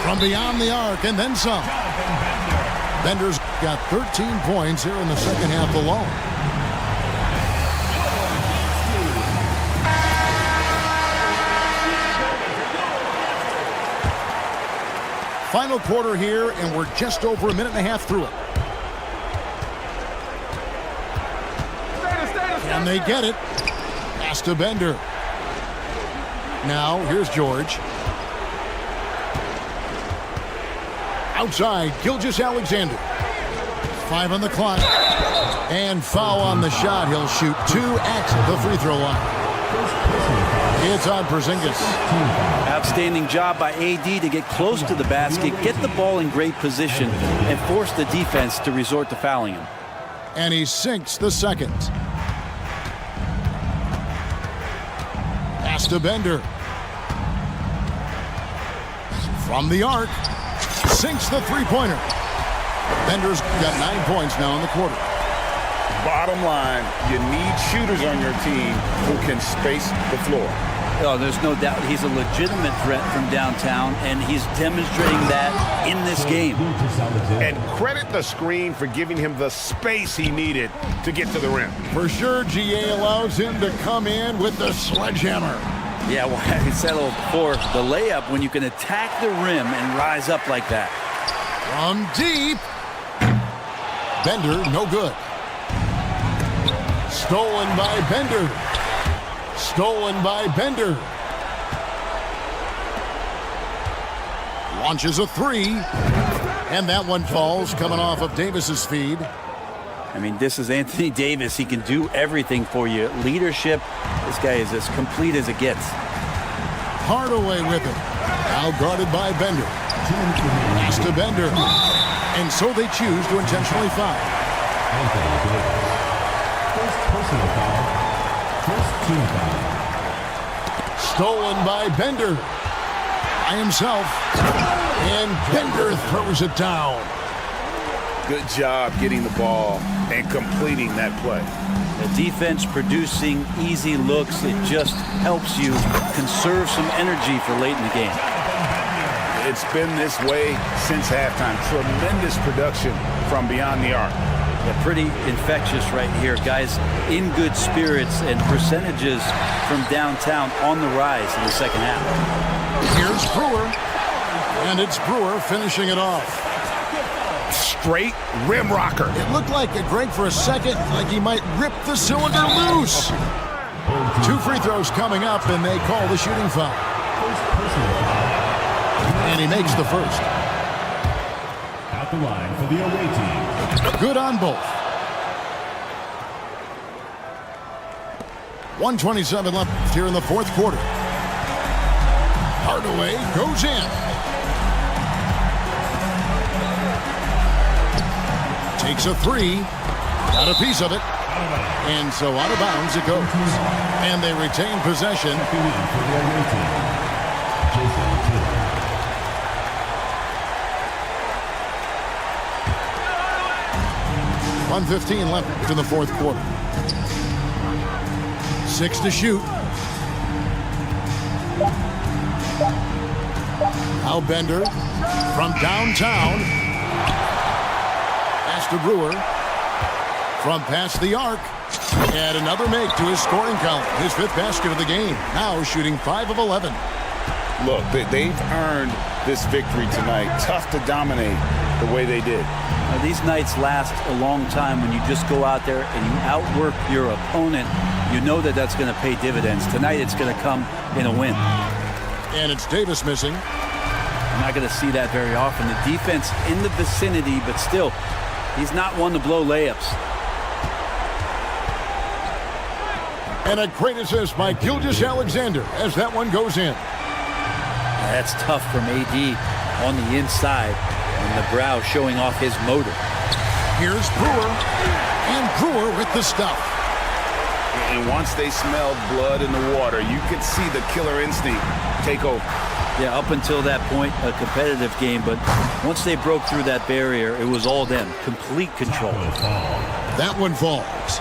[SPEAKER 2] from beyond the arc, and then some. Bender's got 13 points here in the second half alone. Final quarter here, and we're just over a minute and a half through it. And they get it. Pass to Bender. Now, here's George. Outside, Gilgeous-Alexander. 5 on the clock. And foul on the shot. He'll shoot 2 at the free throw line. It's on Porzingis.
[SPEAKER 8] Outstanding job by AD to get close to the basket, get the ball in great position, and force the defense to resort to fouling him.
[SPEAKER 2] And he sinks the second. Pass to Bender. From the arc. Sinks the three-pointer. Bender's got 9 points now in the quarter.
[SPEAKER 7] Bottom line, you need shooters on your team who can space the floor.
[SPEAKER 8] Oh, there's no doubt he's a legitimate threat from downtown, and he's demonstrating that in this game.
[SPEAKER 7] And credit the screen for giving him the space he needed to get to the rim.
[SPEAKER 2] For sure, GA allows him to come in with the sledgehammer.
[SPEAKER 8] Yeah, well, I said before, the layup when you can attack the rim and rise up like that.
[SPEAKER 2] From deep. Bender, no good. Stolen by Bender. Stolen by Bender. Launches a 3. And that one falls, coming off of Davis's feed.
[SPEAKER 8] I mean, this is Anthony Davis. He can do everything for you. Leadership, this guy is as complete as it gets.
[SPEAKER 2] Hardaway with it. Now guarded by Bender. Pass to Bender. And so they choose to intentionally foul.
[SPEAKER 5] Anthony Davis. First personal foul. First team foul.
[SPEAKER 2] Stolen by Bender. By himself. And Bender throws it down.
[SPEAKER 7] Good job getting the ball and completing that play.
[SPEAKER 8] The defense producing easy looks. It just helps you conserve some energy for late in the game.
[SPEAKER 7] It's been this way since halftime. Tremendous production from beyond the arc.
[SPEAKER 8] Yeah, pretty infectious right here. Guys in good spirits and percentages from downtown on the rise in the second half.
[SPEAKER 2] Here's Brewer. And it's Brewer finishing it off.
[SPEAKER 7] Straight rim rocker.
[SPEAKER 2] It looked like it, Greg, for a second, like he might rip the cylinder loose. 2 free throws coming up, and they call the shooting foul. And he makes the first.
[SPEAKER 5] At the line for the away team.
[SPEAKER 2] Good on both. 1:27 left here in the fourth quarter. Hardaway goes in. Takes a 3. Got a piece of it. And so out of bounds it goes. And they retain possession. 1:15 left in the fourth quarter. 6 to shoot. Now Bender from downtown. Pass to Brewer. From past the arc. And another make to his scoring column. His 5th basket of the game. Now shooting 5 of 11.
[SPEAKER 7] Look, they've earned this victory tonight. Tough to dominate. the way they did.
[SPEAKER 8] Now, these nights last a long time when you just go out there and you outwork your opponent. You know that that's going to pay dividends. Tonight it's going to come in a win.
[SPEAKER 2] And it's Davis missing.
[SPEAKER 8] I'm not going to see that very often. The defense in the vicinity, but still, he's not one to blow layups.
[SPEAKER 2] And a great assist by Gilgeous-Alexander as that one goes in.
[SPEAKER 8] That's tough from AD on the inside, and the brow showing off his motor.
[SPEAKER 2] Here's Brewer, and Brewer with the stuff.
[SPEAKER 7] And once they smelled blood in the water, you could see the killer instinct take over.
[SPEAKER 8] Yeah, up until that point, a competitive game, but once they broke through that barrier, it was all them. Complete control.
[SPEAKER 2] That one falls.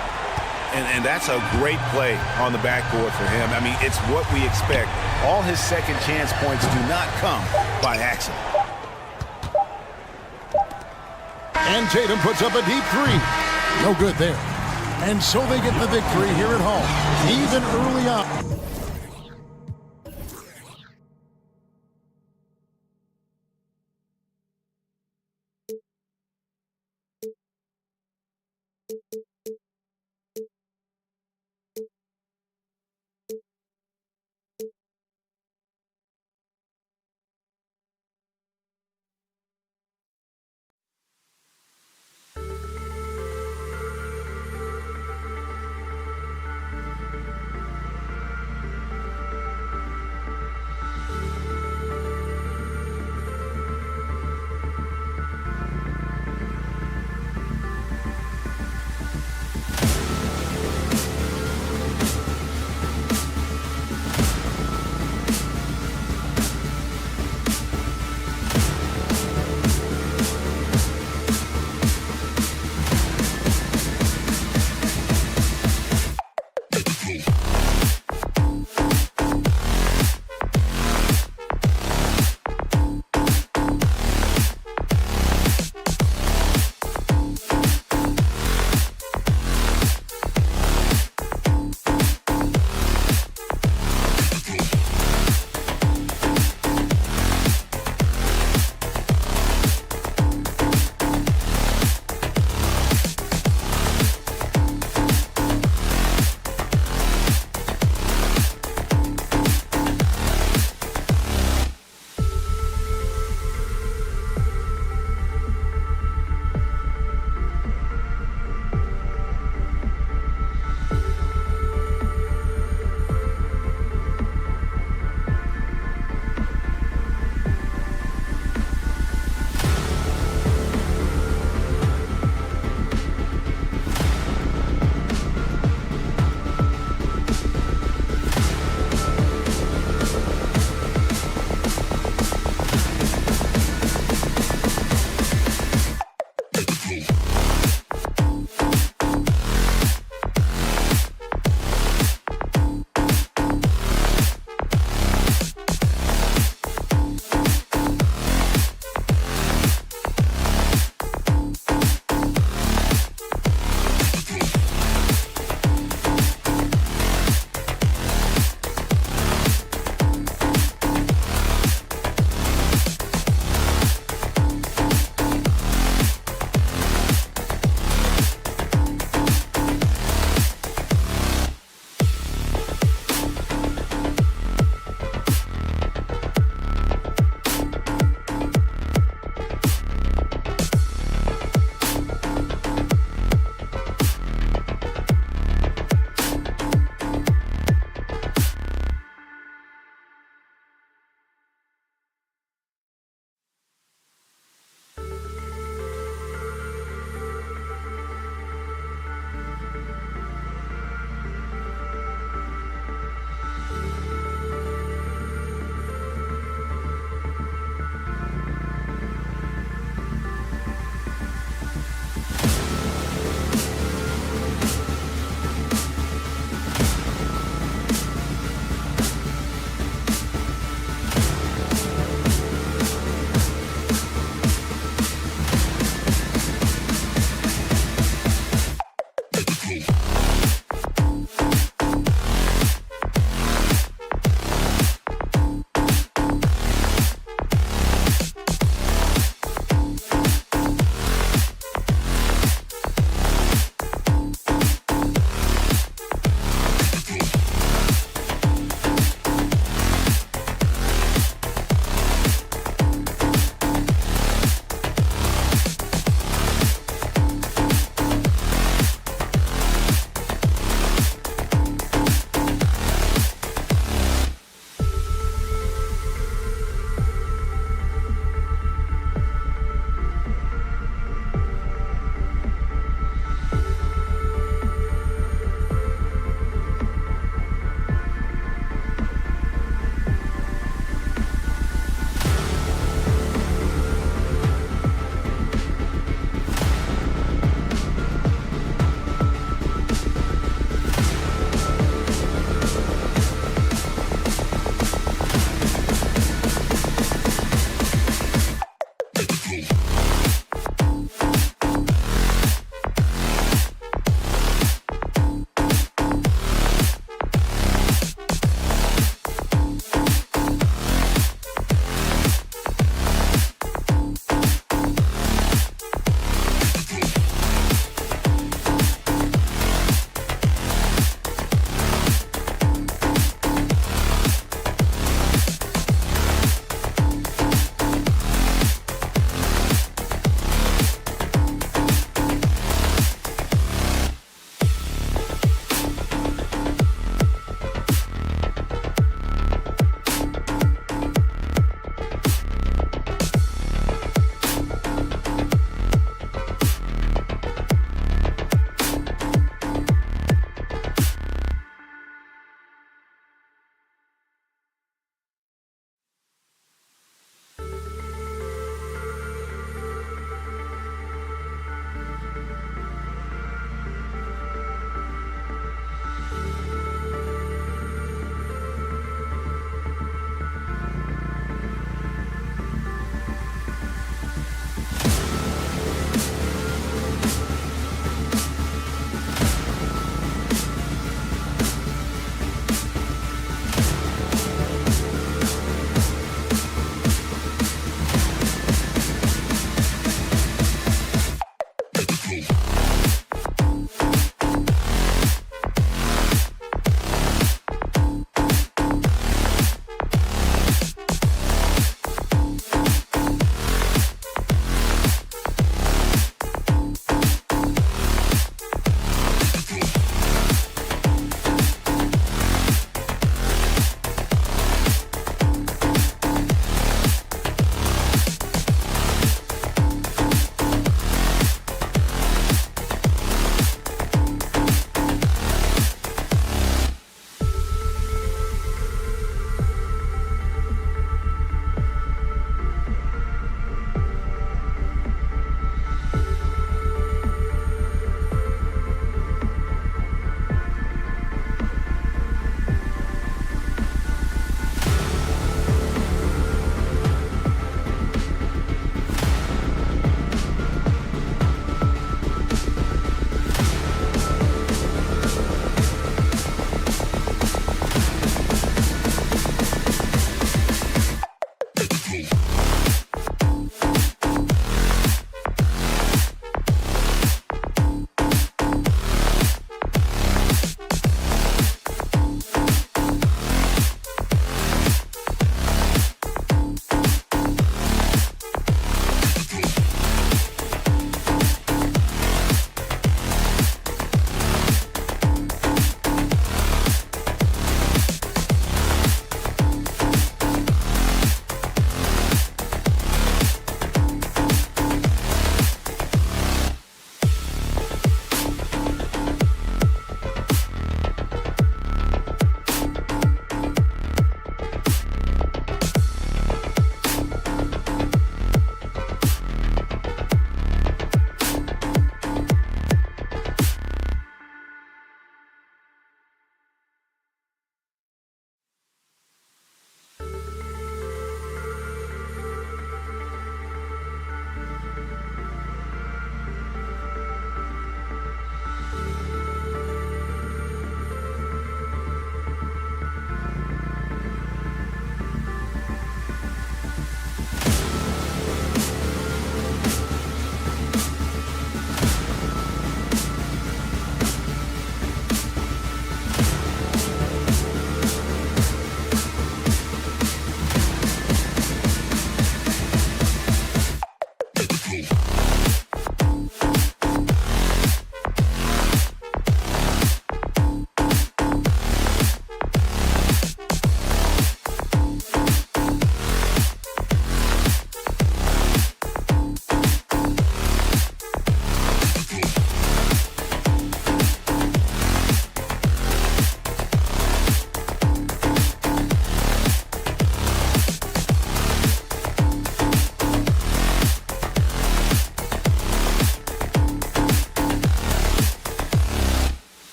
[SPEAKER 7] And that's a great play on the backboard for him. I mean, it's what we expect. All his second chance points do not come by accident.
[SPEAKER 2] And Tatum puts up a deep three. No good there. And so they get the victory here at home, even early on.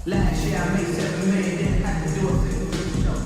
[SPEAKER 1] Last year I made 7 million, didn't have to do a single show.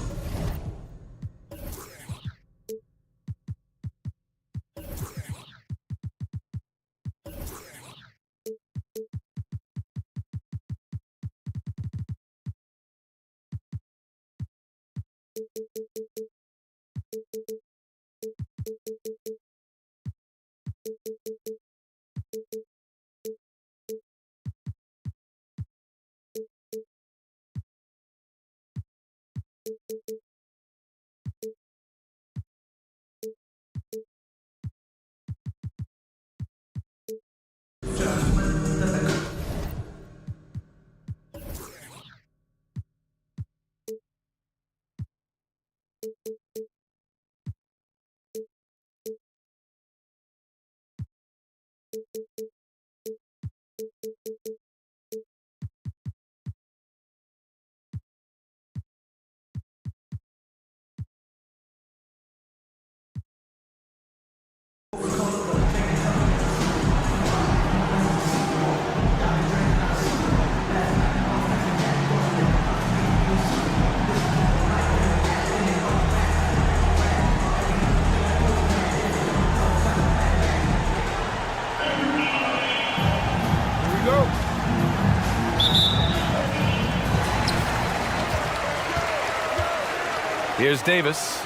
[SPEAKER 10] Here's Davis.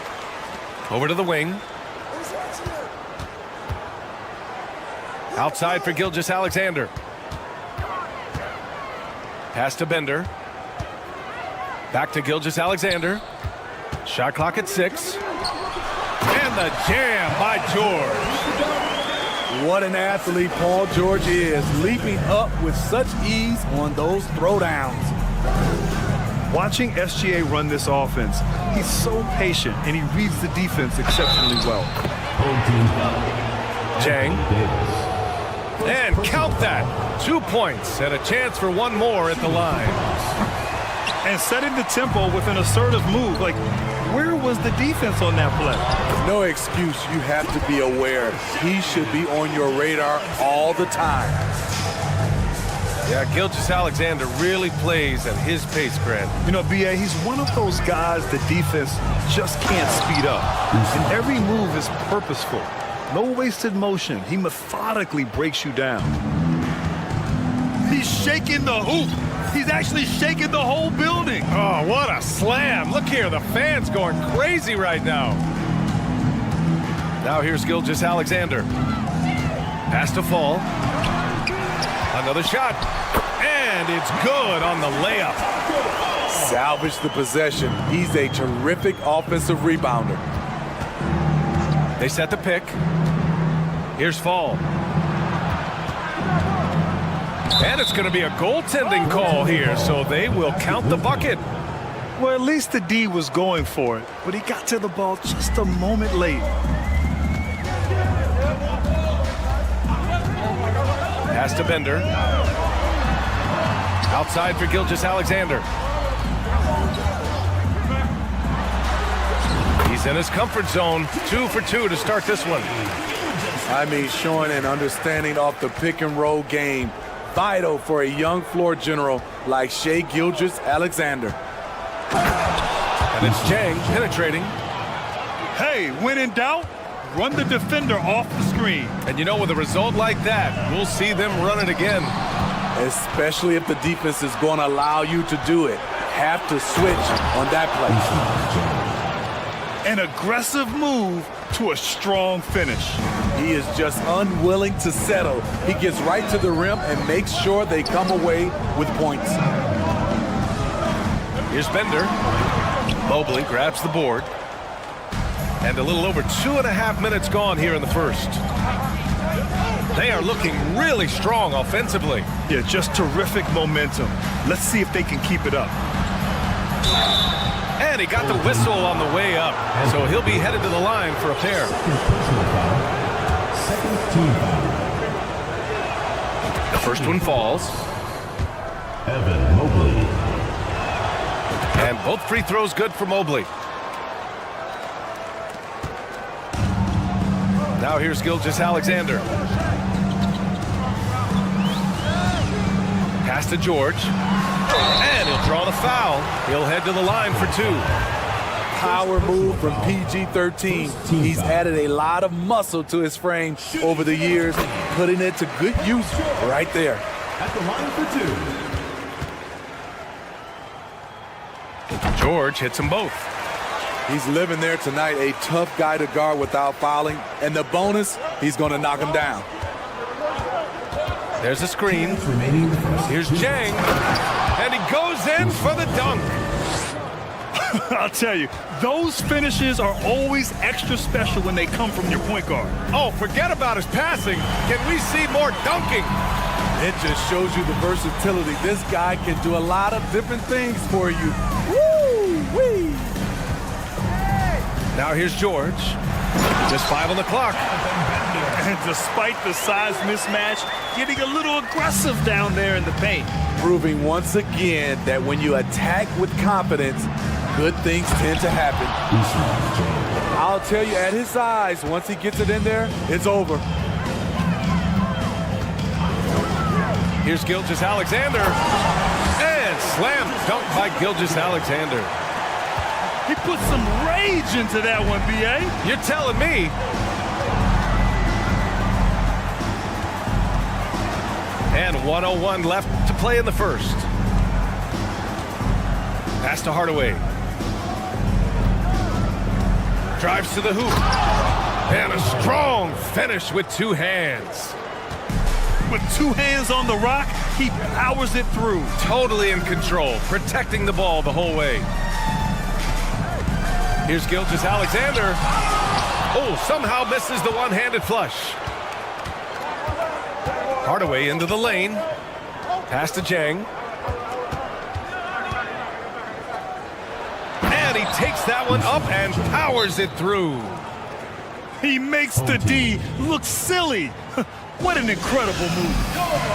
[SPEAKER 10] Over to the wing. Outside for Gilgeous-Alexander. Pass to Bender. Back to Gilgeous-Alexander. Shot clock at 6. And the jam by George.
[SPEAKER 6] What an athlete Paul George is, leaping up with such ease on those throwdowns.
[SPEAKER 11] Watching SGA run this offense, he's so patient and he reads the defense exceptionally well.
[SPEAKER 10] Jang. And count that. 2 points and a chance for one more at the line.
[SPEAKER 11] And setting the tempo with an assertive move. Like, where was the defense on that play?
[SPEAKER 6] No excuse. You have to be aware. He should be on your radar all the time.
[SPEAKER 10] Yeah, Gilgeous-Alexander really plays at his pace, Grant.
[SPEAKER 11] You know, B.A., he's one of those guys the defense just can't speed up. And every move is purposeful. No wasted motion. He methodically breaks you down. He's shaking the hoop. He's actually shaking the whole building.
[SPEAKER 10] Oh, what a slam. Look here, the fans going crazy right now. Now here's Gilgeous-Alexander. Pass to Fall. Another shot. And it's good on the layup.
[SPEAKER 6] Salvage the possession. He's a terrific offensive rebounder.
[SPEAKER 10] They set the pick. Here's Fall. And it's going to be a goaltending call here, so they will count the bucket.
[SPEAKER 11] Well, at least the D was going for it, but he got to the ball just a moment late.
[SPEAKER 10] Pass to Bender. Outside for Gilgeous-Alexander. He's in his comfort zone. 2 for 2 to start this one.
[SPEAKER 6] I mean, showing an understanding of the pick and roll game. Vital for a young floor general like Shai Gilgeous-Alexander.
[SPEAKER 10] And it's Jang penetrating.
[SPEAKER 11] Hey, when in doubt, run the defender off the screen.
[SPEAKER 10] And you know, with a result like that, we'll see them run it again.
[SPEAKER 6] Especially if the defense is going to allow you to do it. Have to switch on that play.
[SPEAKER 11] An aggressive move to a strong finish.
[SPEAKER 6] He is just unwilling to settle. He gets right to the rim and makes sure they come away with points.
[SPEAKER 10] Here's Bender. Mobley grabs the board. And a little over 2.5 minutes gone here in the first. They are looking really strong offensively.
[SPEAKER 11] Yeah, just terrific momentum. Let's see if they can keep it up.
[SPEAKER 10] And he got the whistle on the way up. So he'll be headed to the line for a pair. The first one falls.
[SPEAKER 5] Evan Mobley.
[SPEAKER 10] And both free throws good for Mobley. Now here's Gilgeous-Alexander. Pass to George. And he'll draw the foul. He'll head to the line for 2.
[SPEAKER 6] Power move from PG-13. He's added a lot of muscle to his frame over the years, putting it to good use right there.
[SPEAKER 5] At the line for 2.
[SPEAKER 10] George hits them both.
[SPEAKER 6] He's living there tonight, a tough guy to guard without fouling. And the bonus, he's going to knock him down.
[SPEAKER 10] There's a screen. Here's Jang. And he goes in for the dunk.
[SPEAKER 11] I'll tell you, those finishes are always extra special when they come from your point guard.
[SPEAKER 10] Oh, forget about his passing. Can we see more dunking?
[SPEAKER 6] It just shows you the versatility. This guy can do a lot of different things for you. Woo-wee!
[SPEAKER 10] Now here's George. Just 5 on the clock.
[SPEAKER 11] And despite the size mismatch, getting a little aggressive down there in the paint.
[SPEAKER 6] Proving once again that when you attack with confidence, good things tend to happen. I'll tell you, at his size, once he gets it in there, it's over.
[SPEAKER 10] Here's Gilgeous-Alexander. And slam dunk by Gilgeous-Alexander.
[SPEAKER 11] He put some rage into that one, B.A.
[SPEAKER 10] You're telling me. And 1:01 left to play in the first. Pass to Hardaway. Drives to the hoop. And a strong finish with 2 hands.
[SPEAKER 11] With 2 hands on the rock, he powers it through.
[SPEAKER 10] Totally in control, protecting the ball the whole way. Here's Gilgeous-Alexander. Oh, somehow misses the one-handed flush. Hardaway into the lane. Pass to Jang. And he takes that one up and powers it through.
[SPEAKER 11] He makes the D look silly. What an incredible move.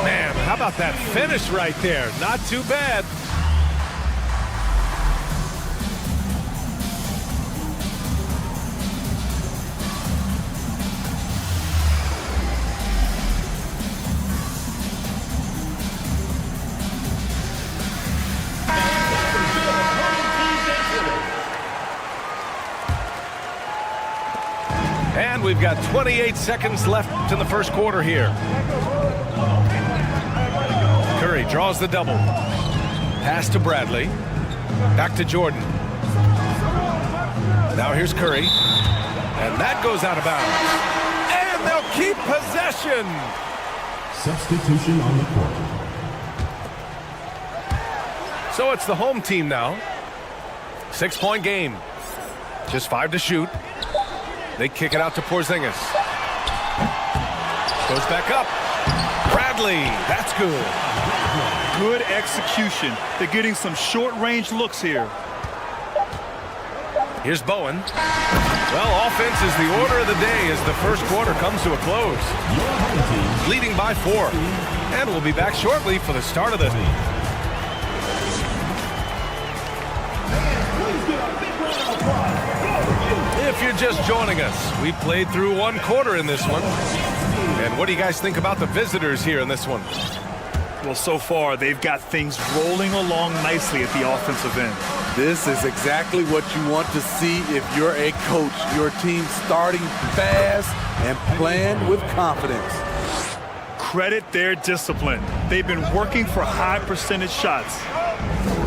[SPEAKER 10] Man, how about that finish right there? Not too bad. And we've got 28 seconds left in the first quarter here. Curry draws the double. Pass to Bradley. Back to Jordan. Now here's Curry. And that goes out of bounds. And they'll keep possession.
[SPEAKER 5] Substitution on the court.
[SPEAKER 10] So it's the home team now. 6-point game. Just 5 to shoot. They kick it out to Porzingis. Goes back up. Bradley, that's good.
[SPEAKER 11] Good execution. They're getting some short-range looks here.
[SPEAKER 10] Here's Bowen. Well, offense is the order of the day as the first quarter comes to a close. Leading by 4. And we'll be back shortly for the start of the... If you're just joining us, we played through 1 quarter in this one. And what do you guys think about the visitors here in this one?
[SPEAKER 11] Well, so far, they've got things rolling along nicely at the offensive end.
[SPEAKER 6] This is exactly what you want to see if you're a coach. Your team starting fast and playing with confidence.
[SPEAKER 11] Credit their discipline. They've been working for high percentage shots.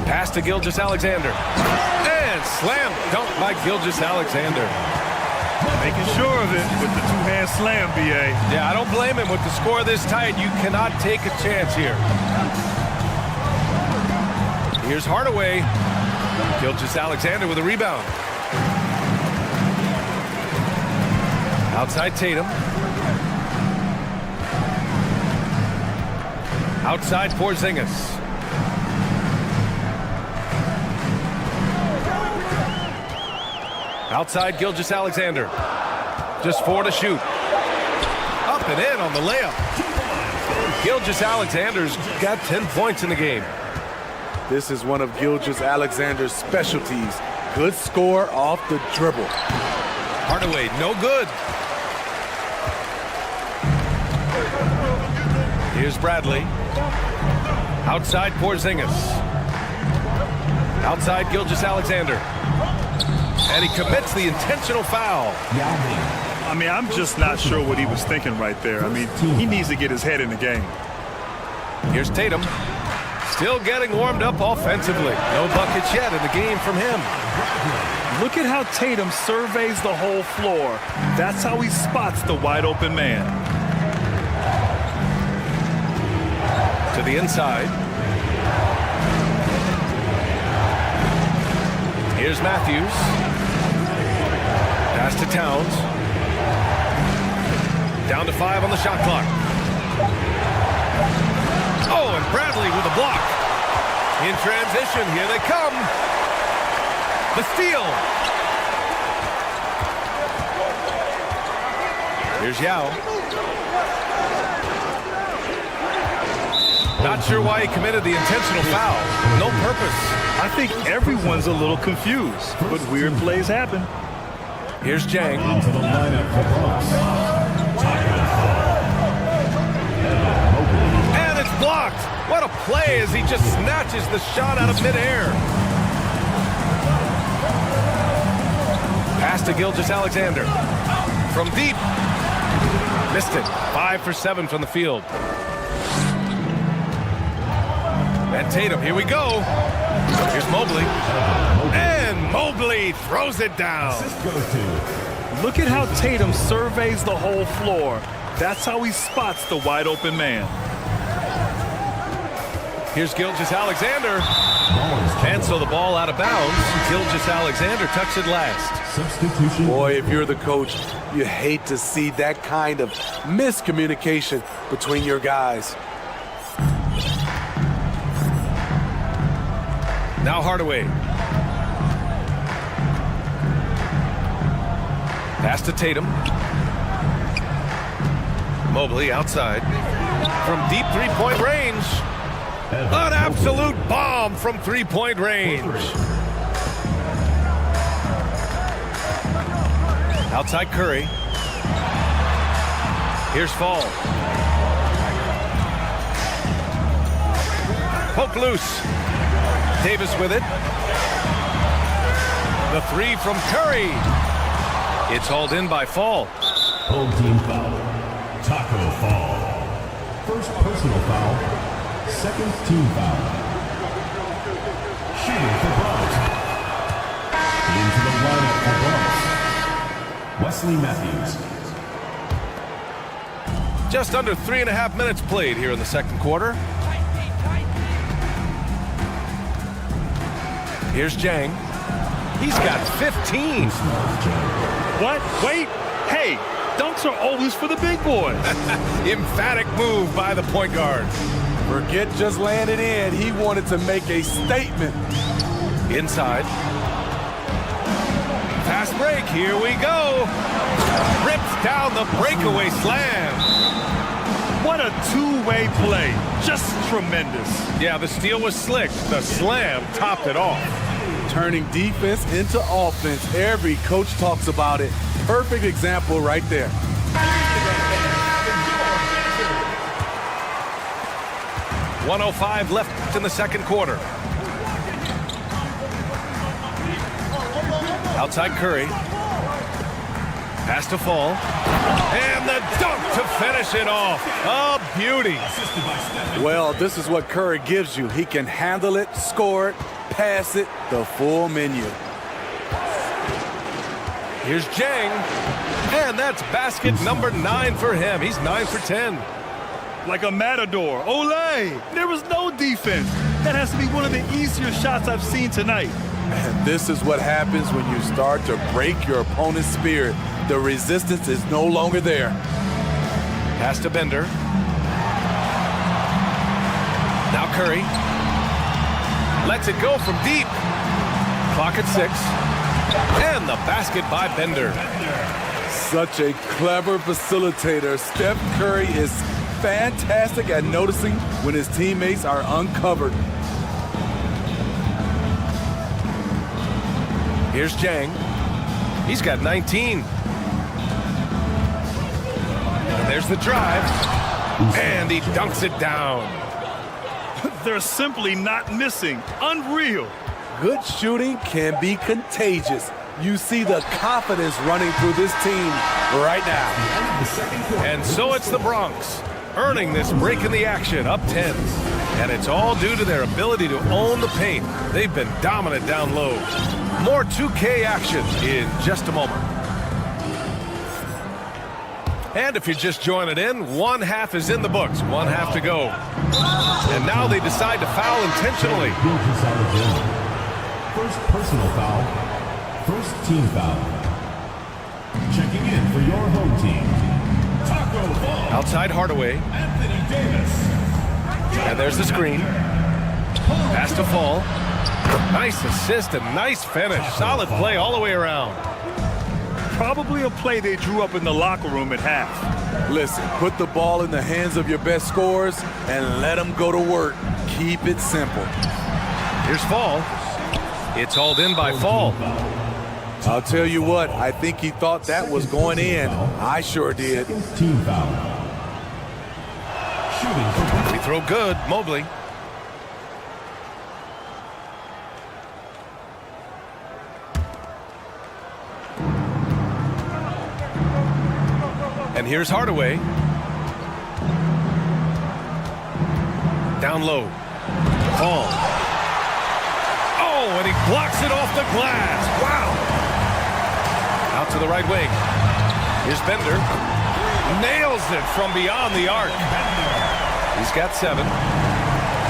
[SPEAKER 10] Pass to Gilgeous-Alexander. And slam dunk by Gilgeous-Alexander.
[SPEAKER 11] Making sure of it with the 2-hand slam, B.A.
[SPEAKER 10] Yeah, I don't blame him. With the score this tight, you cannot take a chance here. Here's Hardaway. Gilgeous-Alexander with a rebound. Outside Tatum. Outside Porzingis. Outside Gilgeous-Alexander. Just 4 to shoot. Up and in on the layup. Gilgeous-Alexander's got 10 points in the game.
[SPEAKER 6] This is one of Gilgeous-Alexander's specialties. Good score off the dribble.
[SPEAKER 10] Hardaway, no good. Here's Bradley. Outside Porzingis. Outside Gilgeous-Alexander. And he commits the intentional foul.
[SPEAKER 11] I mean, I'm just not sure what he was thinking right there. I mean, he needs to get his head in the game.
[SPEAKER 10] Here's Tatum. Still getting warmed up offensively. No buckets yet in the game from him.
[SPEAKER 11] Look at how Tatum surveys the whole floor. That's how he spots the wide open man.
[SPEAKER 10] To the inside. Here's Matthews. Pass to Towns. Down to 5 on the shot clock. Oh, and Bradley with a block. In transition, here they come. The steal. Here's Yao. Not sure why he committed the intentional foul. No purpose.
[SPEAKER 11] I think everyone's a little confused, but weird plays happen.
[SPEAKER 10] Here's Jang.
[SPEAKER 5] Into the lineup for Bronx.
[SPEAKER 10] And it's blocked. What a play as he just snatches the shot out of midair. Pass to Gilgeous-Alexander. From deep. Missed it. 5 for 7 from the field. And Tatum, here we go. Here's Mobley. And Mobley throws it down.
[SPEAKER 11] Look at how Tatum surveys the whole floor. That's how he spots the wide open man.
[SPEAKER 10] Here's Gilgeous-Alexander. And so the ball out of bounds. Gilgeous-Alexander tucks it last.
[SPEAKER 5] Substitution.
[SPEAKER 6] Boy, if you're the coach, you hate to see that kind of miscommunication between your guys.
[SPEAKER 10] Now Hardaway. Pass to Tatum. Mobley outside. From deep three-point range. An absolute bomb from three-point range. Outside Curry. Here's Fall. Poke loose. Davis with it. The three from Curry. It's hauled in by Fall.
[SPEAKER 5] Home team foul. Taco Fall. First personal foul. Second team foul. Shooting for Bronx. Into the lineup for Bronx. Wesley Matthews.
[SPEAKER 10] Just under 3.5 minutes played here in the second quarter. Here's Jang. He's got 15.
[SPEAKER 11] What? Wait. Hey, dunks are always for the big boys.
[SPEAKER 10] Emphatic move by the point guard.
[SPEAKER 6] Forget just landing in. He wanted to make a statement.
[SPEAKER 10] Inside. Fast break. Here we go. Rips down the breakaway slam.
[SPEAKER 11] What a two-way play. Just tremendous.
[SPEAKER 10] Yeah, the steal was slick. The slam topped it off.
[SPEAKER 6] Turning defense into offense. Every coach talks about it. Perfect example right there.
[SPEAKER 10] .105 left in the second quarter. Outside Curry. Pass to Fall. And the dunk to finish it off. A beauty.
[SPEAKER 6] Well, this is what Curry gives you. He can handle it, score it, pass it, the full menu.
[SPEAKER 10] Here's Jang. And that's basket number 9 for him. He's 9 for 10.
[SPEAKER 11] Like a matador. Olay! There was no defense. That has to be one of the easier shots I've seen tonight.
[SPEAKER 6] And this is what happens when you start to break your opponent's spirit. The resistance is no longer there.
[SPEAKER 10] Pass to Bender. Now Curry. Lets it go from deep. Clock at 6. And the basket by Bender.
[SPEAKER 6] Such a clever facilitator. Steph Curry is fantastic at noticing when his teammates are uncovered.
[SPEAKER 10] Here's Jang. He's got 19. And there's the drive. And he dunks it down.
[SPEAKER 11] They're simply not missing. Unreal.
[SPEAKER 6] Good shooting can be contagious. You see the confidence running through this team right now.
[SPEAKER 10] And so it's the Bronx, earning this break in the action, up 10. And it's all due to their ability to own the paint. They've been dominant down low. More 2K action in just a moment. And if you're just joining in, one half is in the books, one half to go. And now they decide to foul intentionally.
[SPEAKER 5] First personal foul. First team foul. Checking in for your home team. Taco Ball.
[SPEAKER 10] Outside Hardaway.
[SPEAKER 5] Anthony Davis.
[SPEAKER 10] And there's the screen. Pass to Fall. Nice assist and nice finish. Solid play all the way around.
[SPEAKER 11] Probably a play they drew up in the locker room at half.
[SPEAKER 6] Listen, put the ball in the hands of your best scorers and let them go to work. Keep it simple.
[SPEAKER 10] Here's Fall. It's hauled in by Fall.
[SPEAKER 6] I'll tell you what, I think he thought that was going in. I sure did.
[SPEAKER 5] Team foul. Shooting.
[SPEAKER 10] Free throw good. Mobley. And here's Hardaway. Down low. Fall. Oh, and he blocks it off the glass. Wow. Out to the right wing. Here's Bender. Nails it from beyond the arc. He's got 7.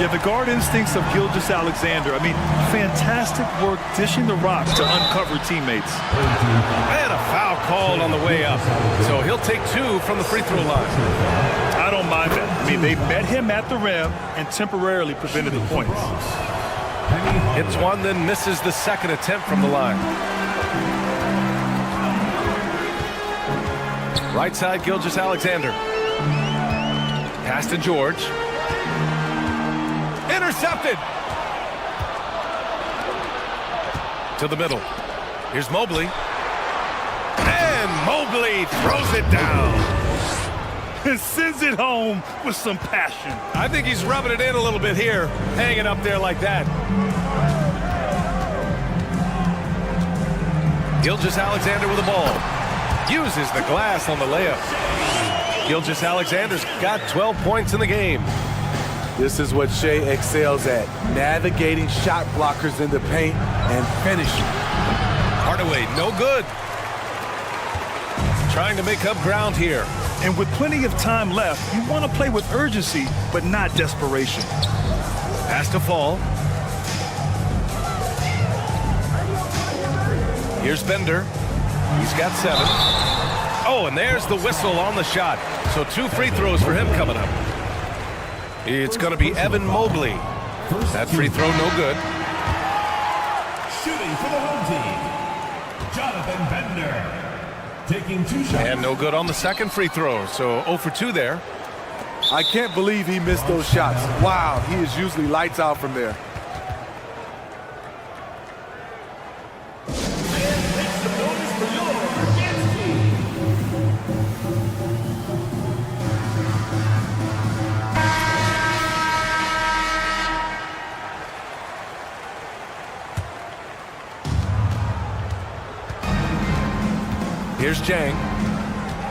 [SPEAKER 11] Yeah, the guard instincts of Gilgeous-Alexander. I mean, fantastic work dishing the rock to uncover teammates.
[SPEAKER 10] And a foul called on the way up. So he'll take 2 from the free throw line.
[SPEAKER 11] I don't mind that. I mean, they met him at the rim and temporarily prevented the points.
[SPEAKER 10] Hits one, then misses the second attempt from the line. Right side, Gilgeous-Alexander. Pass to George. Intercepted. To the middle. Here's Mobley. And Mobley throws it down.
[SPEAKER 11] And sends it home with some passion.
[SPEAKER 10] I think he's rubbing it in a little bit here, hanging up there like that. Gilgeous-Alexander with the ball. Uses the glass on the layup. Gilgeous-Alexander's got 12 points in the game.
[SPEAKER 6] This is what Shea excels at, navigating shot blockers in the paint and finishing.
[SPEAKER 10] Hardaway, no good. Trying to make up ground here.
[SPEAKER 11] And with plenty of time left, you want to play with urgency, but not desperation.
[SPEAKER 10] Pass to Fall. Here's Bender. He's got 7. Oh, and there's the whistle on the shot. So 2 free throws for him coming up. It's going to be Evan Mobley. That free throw no good.
[SPEAKER 5] Shooting for the home team. Jonathan Bender. Taking 2 shots.
[SPEAKER 10] And no good on the second free throw. So 0 for 2 there.
[SPEAKER 6] I can't believe he missed those shots. Wow, he is usually lights out from there.
[SPEAKER 10] Here's Jang.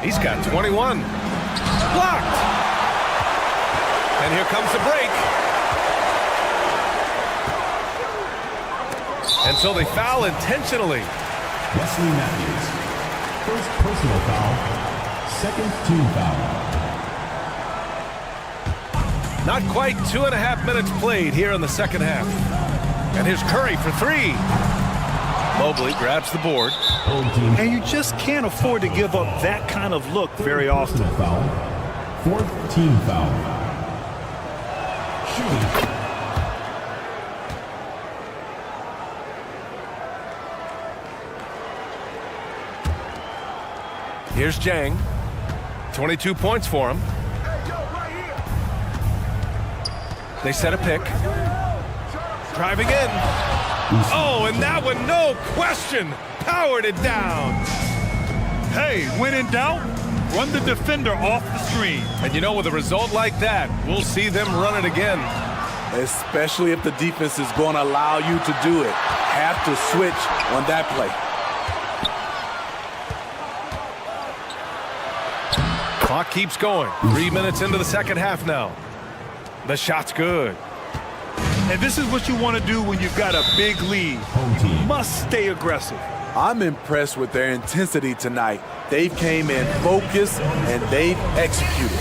[SPEAKER 10] He's got 21. Blocked. And here comes the break. And so they foul intentionally.
[SPEAKER 5] Wesley Matthews. First personal foul. Second team foul.
[SPEAKER 10] Not quite 2.5 minutes played here in the second half. And here's Curry for 3. Mobley grabs the board.
[SPEAKER 11] And you just can't afford to give up that kind of look very often.
[SPEAKER 5] Foul. Fourth team foul. Shooting.
[SPEAKER 10] Here's Jang. 22 points for him. They set a pick. Driving in. Oh, and that one, no question, powered it down.
[SPEAKER 11] Hey, when in doubt, run the defender off the screen.
[SPEAKER 10] And you know, with a result like that, we'll see them run it again.
[SPEAKER 6] especially if the defense is going to allow you to do it. Have to switch on that play.
[SPEAKER 10] Clock keeps going. 3 minutes into the second half now. The shot's good.
[SPEAKER 11] And this is what you want to do when you've got a big lead. You must stay aggressive.
[SPEAKER 6] I'm impressed with their intensity tonight. They came in focused and they've executed.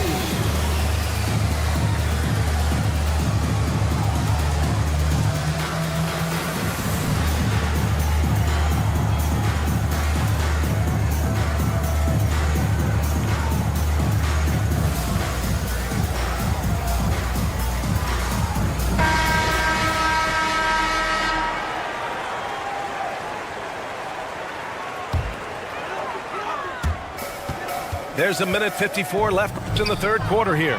[SPEAKER 10] There's a minute 54 left in the third quarter here.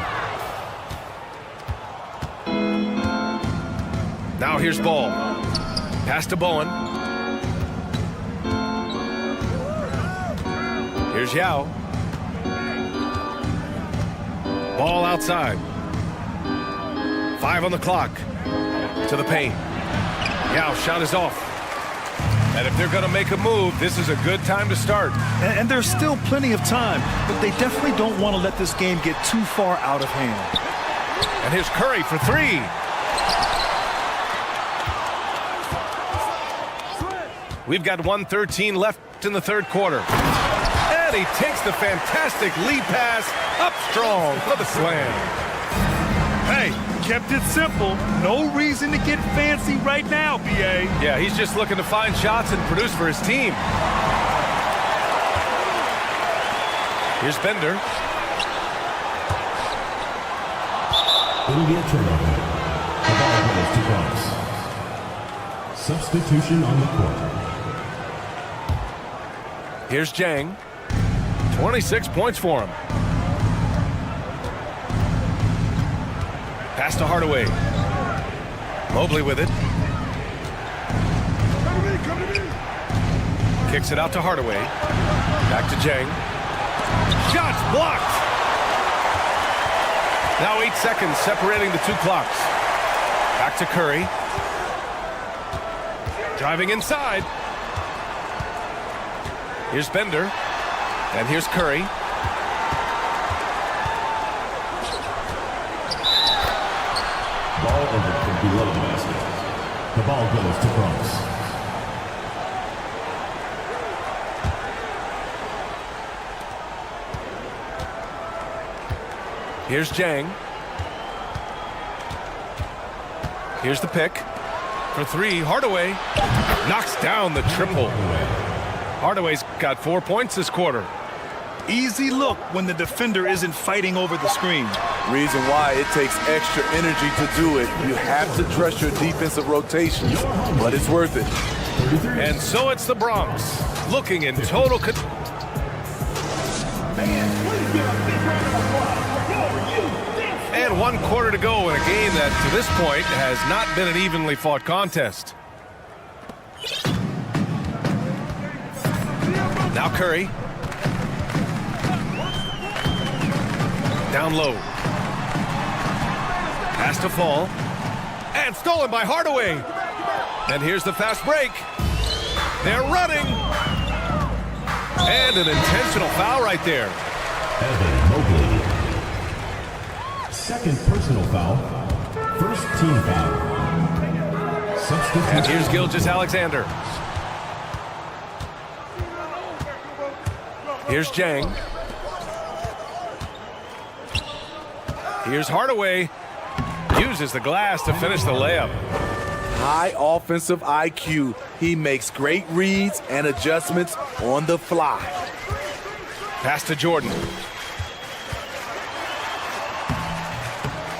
[SPEAKER 10] Now here's ball. Pass to Bowen. Here's Yao. Ball outside. 5 on the clock. To the paint. Yao shot is off. And if they're going to make a move, this is a good time to start.
[SPEAKER 11] And there's still plenty of time, but they definitely don't want to let this game get too far out of hand.
[SPEAKER 10] And here's Curry for 3. We've got 1:13 left in the third quarter. And he takes the fantastic lead pass up strong for the slam.
[SPEAKER 11] Hey, kept it simple. No reason to get fancy right now, BA.
[SPEAKER 10] Yeah, he's just looking to find shots and produce for his team. Here's Bender.
[SPEAKER 5] It'll be a turnover. The ball goes to Bronx. Substitution on the court.
[SPEAKER 10] Here's Jang. 26 points for him. Pass to Hardaway. Mobley with it. Kicks it out to Hardaway. Back to Jang. Shots blocked. Now 8 seconds separating the two clocks. Back to Curry. Driving inside. Here's Bender. And here's Curry.
[SPEAKER 5] Ball over from below the basket. The ball goes to Bronx.
[SPEAKER 10] Here's Jang. Here's the pick. For 3, Hardaway knocks down the triple. Hardaway's got 4 points this quarter.
[SPEAKER 11] Easy look when the defender isn't fighting over the screen.
[SPEAKER 6] Reason why it takes extra energy to do it. You have to trust your defensive rotations, but it's worth it.
[SPEAKER 10] And so it's the Bronx looking in total control. And 1 quarter to go in a game that, to this point, has not been an evenly fought contest. Now Curry. Down low. Pass to Fall. And stolen by Hardaway. And here's the fast break. They're running. And an intentional foul right there.
[SPEAKER 5] Evan Mobley. Second personal foul. First team foul. Substitution.
[SPEAKER 10] And here's Gilgeous-Alexander. Here's Jang. Here's Hardaway. Uses the glass to finish the layup.
[SPEAKER 6] High offensive IQ. He makes great reads and adjustments on the fly.
[SPEAKER 10] Pass to Jordan.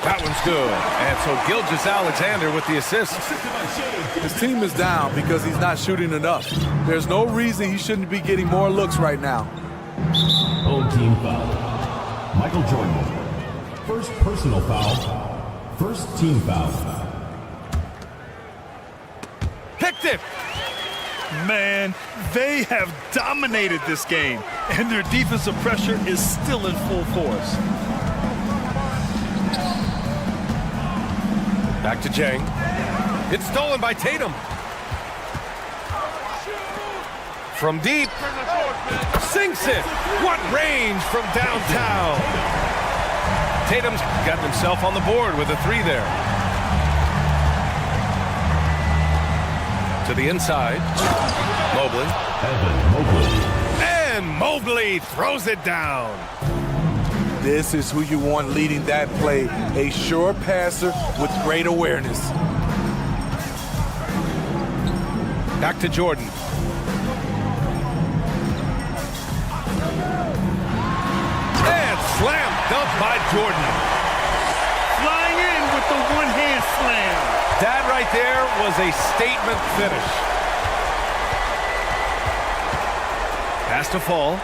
[SPEAKER 10] That one's good. And so Gilgeous-Alexander with the assist.
[SPEAKER 6] His team is down because he's not shooting enough. There's no reason he shouldn't be getting more looks right now.
[SPEAKER 5] Home team foul. Michael Jordan. First personal foul. First team foul.
[SPEAKER 10] Picked it.
[SPEAKER 11] Man, they have dominated this game, and their defensive pressure is still in full force.
[SPEAKER 10] Back to Jang. It's stolen by Tatum. From deep. Sinks it. What range from downtown. Tatum's got himself on the board with a 3 there. To the inside. Mobley. And Mobley throws it down.
[SPEAKER 6] This is who you want leading that play. A sure passer with great awareness.
[SPEAKER 10] Back to Jordan. And slam dunk by Jordan.
[SPEAKER 11] Flying in with the one-hand slam.
[SPEAKER 10] That right there was a statement finish. Pass to Fall.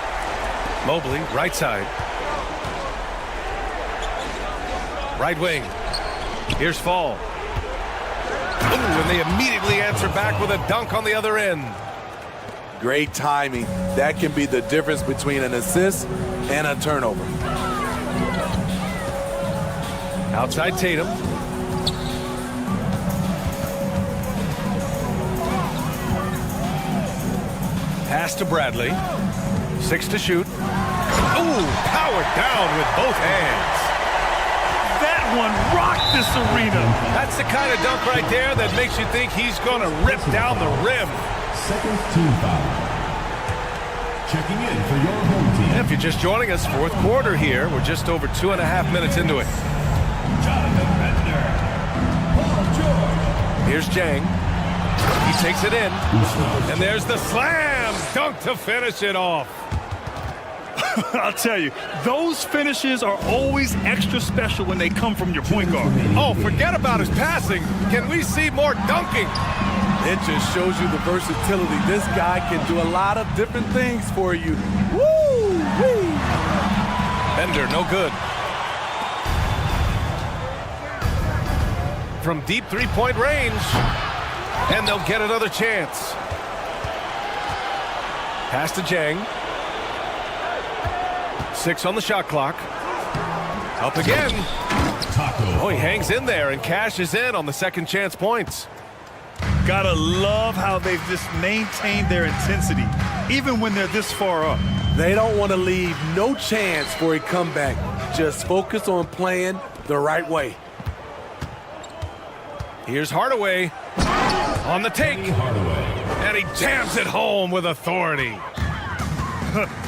[SPEAKER 10] Mobley, right side. Right wing. Here's Fall. Ooh, and they immediately answer back with a dunk on the other end.
[SPEAKER 6] Great timing. That can be the difference between an assist and a turnover.
[SPEAKER 10] Outside Tatum. Pass to Bradley. 6 to shoot. Ooh, powered down with both hands.
[SPEAKER 11] That one rocked this arena.
[SPEAKER 10] That's the kind of dunk right there that makes you think he's going to rip down the rim.
[SPEAKER 5] Second team foul. Checking in for your home team.
[SPEAKER 10] If you're just joining us, fourth quarter here. We're just over 2.5 minutes into it.
[SPEAKER 5] Jonathan Bender. Paul George.
[SPEAKER 10] Here's Jang. He takes it in. And there's the slam dunk to finish it off.
[SPEAKER 11] I'll tell you, those finishes are always extra special when they come from your point guard.
[SPEAKER 10] Oh, forget about his passing. Can we see more dunking?
[SPEAKER 6] It just shows you the versatility. This guy can do a lot of different things for you. Woo-wee!
[SPEAKER 10] Bender, no good. From deep three-point range. And they'll get another chance. Pass to Jang. 6 on the shot clock. Up again. Oh, he hangs in there and cashes in on the second chance points.
[SPEAKER 11] Gotta love how they've just maintained their intensity, even when they're this far up.
[SPEAKER 6] They don't want to leave no chance for a comeback. Just focus on playing the right way.
[SPEAKER 10] Here's Hardaway on the take. And he jams it home with authority.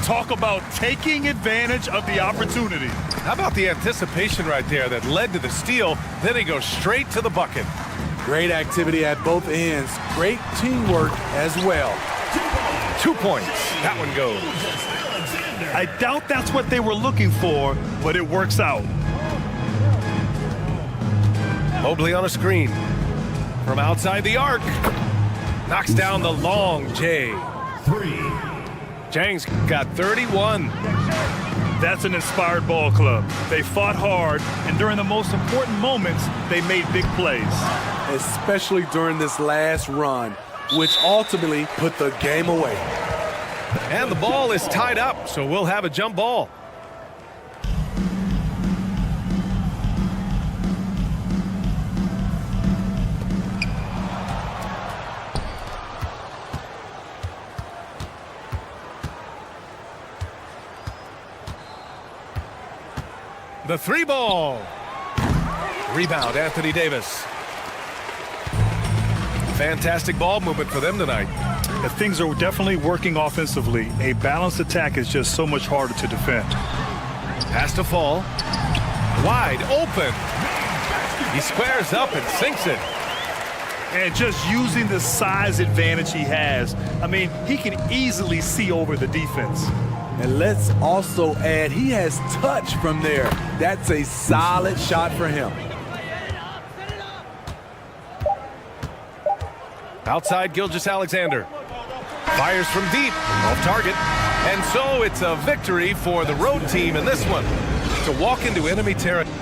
[SPEAKER 11] Talk about taking advantage of the opportunity.
[SPEAKER 10] How about the anticipation right there that led to the steal? Then he goes straight to the bucket.
[SPEAKER 6] Great activity at both ends. Great teamwork as well.
[SPEAKER 10] 2 points. That one goes.
[SPEAKER 11] I doubt that's what they were looking for, but it works out.
[SPEAKER 10] Mobley on a screen. From outside the arc. Knocks down the long J.
[SPEAKER 5] 3.
[SPEAKER 10] Jang's got 31.
[SPEAKER 11] That's an inspired ball club. They fought hard, and during the most important moments, they made big plays.
[SPEAKER 6] Especially during this last run, which ultimately put the game away.
[SPEAKER 10] And the ball is tied up, so we'll have a jump ball. The 3 ball. Rebound, Anthony Davis. Fantastic ball movement for them tonight.
[SPEAKER 11] If things are definitely working offensively, a balanced attack is just so much harder to defend.
[SPEAKER 10] Pass to Fall. Wide open. He squares up and sinks it.
[SPEAKER 11] And just using the size advantage he has, I mean, he can easily see over the defense.
[SPEAKER 6] And let's also add, he has touch from there. That's a solid shot for him.
[SPEAKER 10] Outside Gilgeous-Alexander. Fires from deep, off target. And so it's a victory for the road team in this one to walk into enemy territory.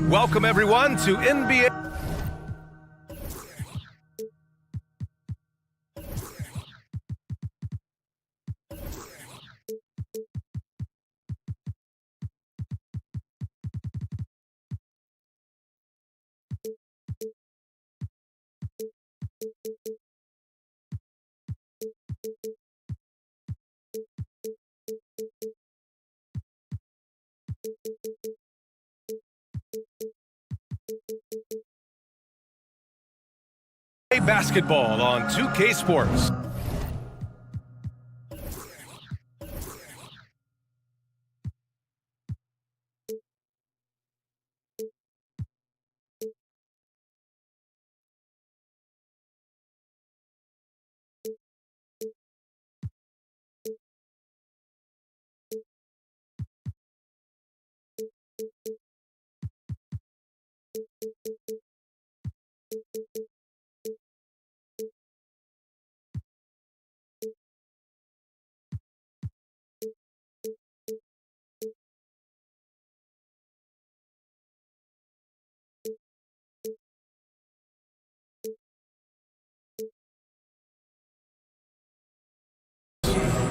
[SPEAKER 10] Welcome, everyone, to NBA. Basketball on 2K Sports.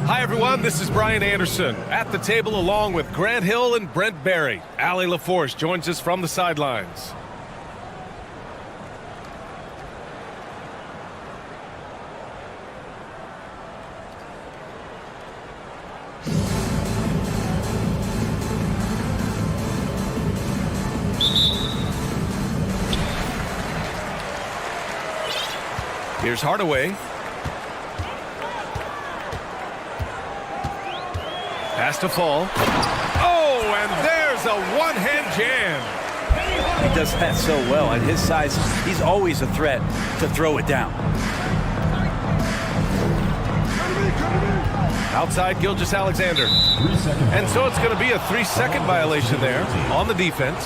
[SPEAKER 10] Hi, everyone. This is Brian Anderson at the table along with Grant Hill and Brent Barry. Allie LaForce joins us from the sidelines. Here's Hardaway. Pass to fall. Oh, and there's a one-hand jam.
[SPEAKER 8] He does that so well. At his size, he's always a threat to throw it down.
[SPEAKER 10] Outside Gilgeous-Alexander. And so it's going to be a 3-second violation there on the defense.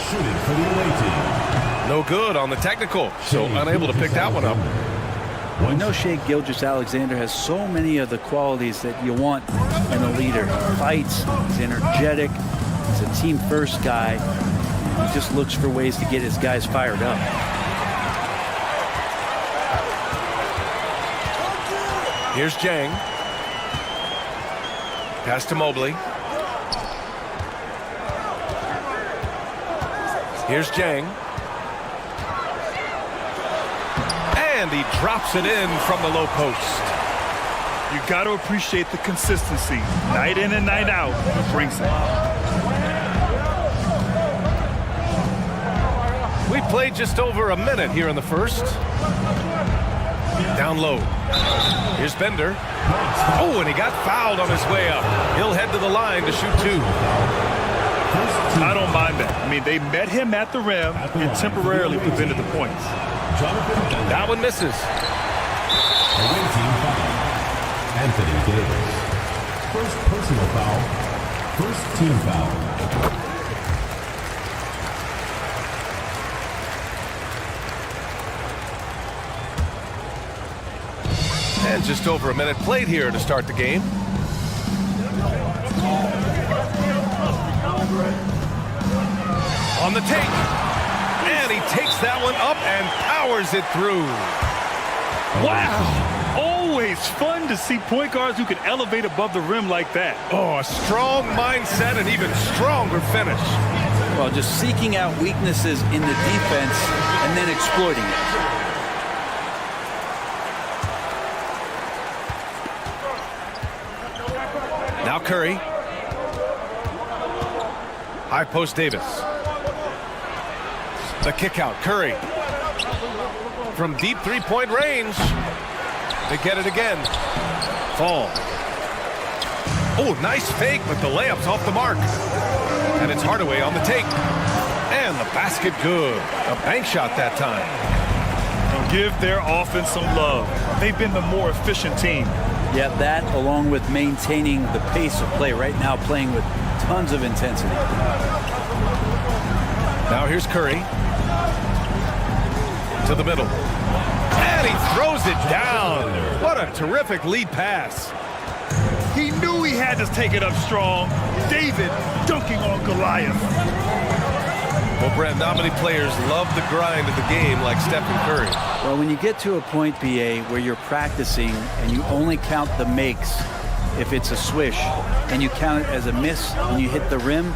[SPEAKER 5] Shooting for the away team.
[SPEAKER 10] No good on the technical, so unable to pick that one up.
[SPEAKER 8] We know Shai Gilgeous-Alexander has so many of the qualities that you want in a leader. He fights, he's energetic, he's a team-first guy. He just looks for ways to get his guys fired up.
[SPEAKER 10] Here's Jang. Pass to Mobley. Here's Jang. And he drops it in from the low post.
[SPEAKER 11] You got to appreciate the consistency. Night in and night out, he brings it.
[SPEAKER 10] We played just over a minute here in the first. Down low. Here's Bender. Oh, and he got fouled on his way up. He'll head to the line to shoot 2.
[SPEAKER 11] I don't mind that. I mean, they met him at the rim and temporarily prevented the points.
[SPEAKER 10] That one misses.
[SPEAKER 5] Away team foul. Anthony Davis. First personal foul. First team foul.
[SPEAKER 10] And just over a minute played here to start the game. On the take. And he takes that one up and powers it through.
[SPEAKER 11] Wow! Always fun to see point guards who can elevate above the rim like that.
[SPEAKER 10] Oh, a strong mindset and even stronger finish.
[SPEAKER 8] Well, just seeking out weaknesses in the defense and then exploiting it.
[SPEAKER 10] Now Curry. High post Davis. The kick out, Curry. From deep three-point range. They get it again. Fall. Oh, nice fake, but the layup's off the mark. And it's Hardaway on the take. And the basket good. A bank shot that time.
[SPEAKER 11] Now give their offense some love. They've been the more efficient team.
[SPEAKER 8] Yeah, that along with maintaining the pace of play right now, playing with tons of intensity.
[SPEAKER 10] Now here's Curry. To the middle. And he throws it down. What a terrific lead pass.
[SPEAKER 11] He knew he had to take it up strong. David dunking on Goliath.
[SPEAKER 10] Well, Brent, not many players love the grind of the game like Stephen Curry.
[SPEAKER 8] Well, when you get to a point, BA, where you're practicing and you only count the makes if it's a swish, and you count it as a miss when you hit the rim,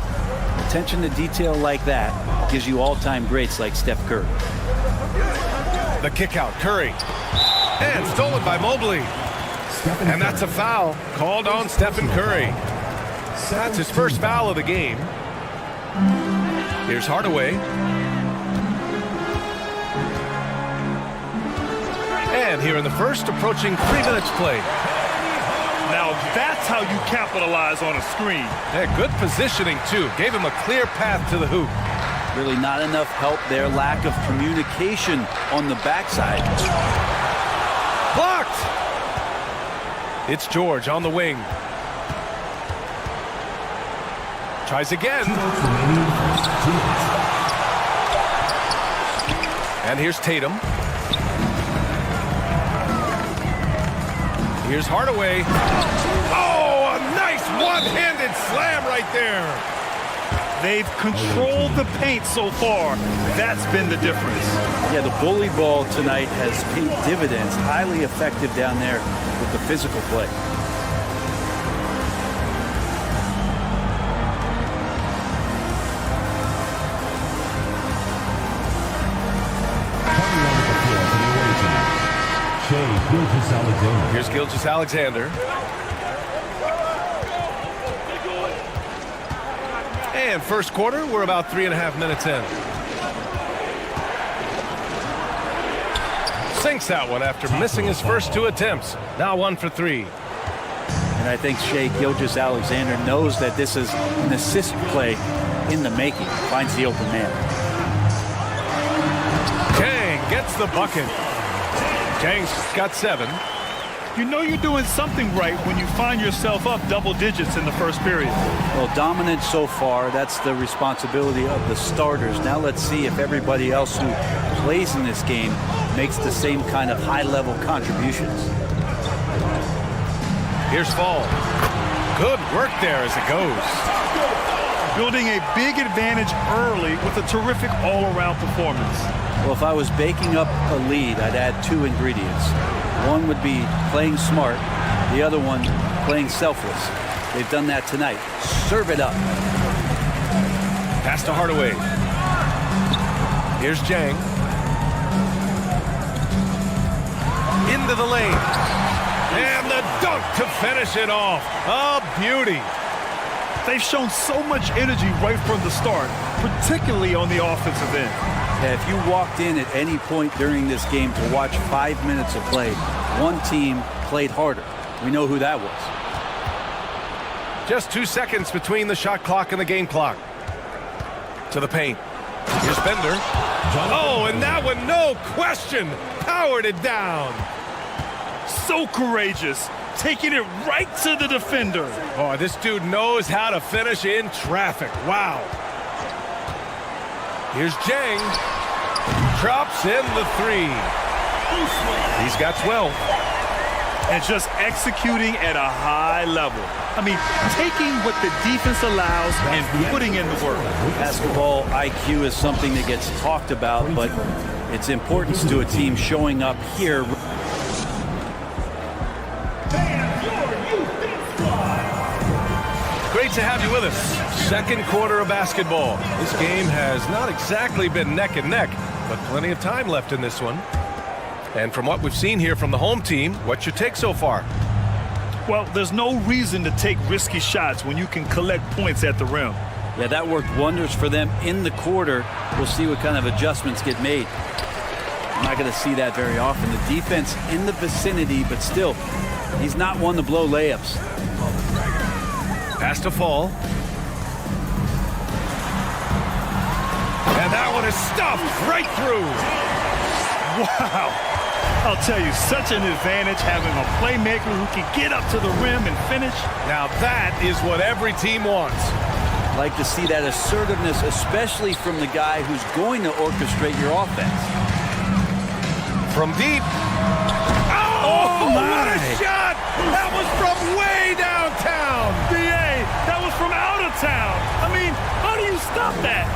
[SPEAKER 8] attention to detail like that gives you all-time greats like Steph Curry.
[SPEAKER 10] The kick out, Curry. And stolen by Mobley. And that's a foul called on Stephen Curry. That's his first foul of the game. Here's Hardaway. And here in the first, approaching 3 minutes play.
[SPEAKER 11] Now that's how you capitalize on a screen.
[SPEAKER 10] Yeah, good positioning, too. Gave him a clear path to the hoop.
[SPEAKER 8] Really not enough help there. Lack of communication on the backside.
[SPEAKER 10] Blocked! It's George on the wing. Tries again. And here's Tatum. Here's Hardaway. Oh, a nice one-handed slam right there.
[SPEAKER 11] They've controlled the paint so far. That's been the difference.
[SPEAKER 8] Yeah, the bully ball tonight has paid dividends. Highly effective down there with the physical play.
[SPEAKER 10] Here's Gilgeous-Alexander. And first quarter, we're about 3.5 minutes in. Sinks that one after missing his first 2 attempts. Now 1 for 3.
[SPEAKER 8] And I think Shai Gilgeous-Alexander knows that this is an assist play in the making. Finds the open man.
[SPEAKER 10] Chang gets the bucket. Chang's got 7.
[SPEAKER 11] You know you're doing something right when you find yourself up double digits in the first period.
[SPEAKER 8] Well, dominant so far. That's the responsibility of the starters. Now let's see if everybody else who plays in this game makes the same kind of high-level contributions.
[SPEAKER 10] Here's Fall. Good work there as it goes.
[SPEAKER 11] Building a big advantage early with a terrific all-around performance.
[SPEAKER 8] Well, if I was baking up a lead, I'd add 2 ingredients. One would be playing smart. The other one, playing selfless. They've done that tonight. Serve it up.
[SPEAKER 10] Pass to Hardaway. Here's Jang. Into the lane. And the dunk to finish it off. A beauty.
[SPEAKER 11] They've shown so much energy right from the start, particularly on the offensive end.
[SPEAKER 8] Yeah, if you walked in at any point during this game to watch 5 minutes of play, one team played harder. We know who that was.
[SPEAKER 10] Just 2 seconds between the shot clock and the game clock. To the paint. Here's Bender. Oh, and that one, no question, powered it down.
[SPEAKER 11] So courageous, taking it right to the defender.
[SPEAKER 10] Oh, this dude knows how to finish in traffic. Wow. Here's Jang. Drops in the 3. He's got 12.
[SPEAKER 11] And just executing at a high level. I mean, taking what the defense allows and putting in the work.
[SPEAKER 8] Basketball IQ is something that gets talked about, but its importance to a team showing up here.
[SPEAKER 10] Great to have you with us. Second quarter of basketball. This game has not exactly been neck and neck, but plenty of time left in this one. And from what we've seen here from the home team, what's your take so far?
[SPEAKER 11] Well, there's no reason to take risky shots when you can collect points at the rim.
[SPEAKER 8] Yeah, that worked wonders for them in the quarter. We'll see what kind of adjustments get made. I'm not going to see that very often. The defense in the vicinity, but still, he's not one to blow layups.
[SPEAKER 10] Pass to Fall. And that one is stuffed right through.
[SPEAKER 11] Wow. I'll tell you, such an advantage having a playmaker who can get up to the rim and finish.
[SPEAKER 10] Now that is what every team wants.
[SPEAKER 8] Like to see that assertiveness, especially from the guy who's going to orchestrate your offense.
[SPEAKER 10] From deep. Oh, what a shot! That was from way downtown.
[SPEAKER 11] Stop that.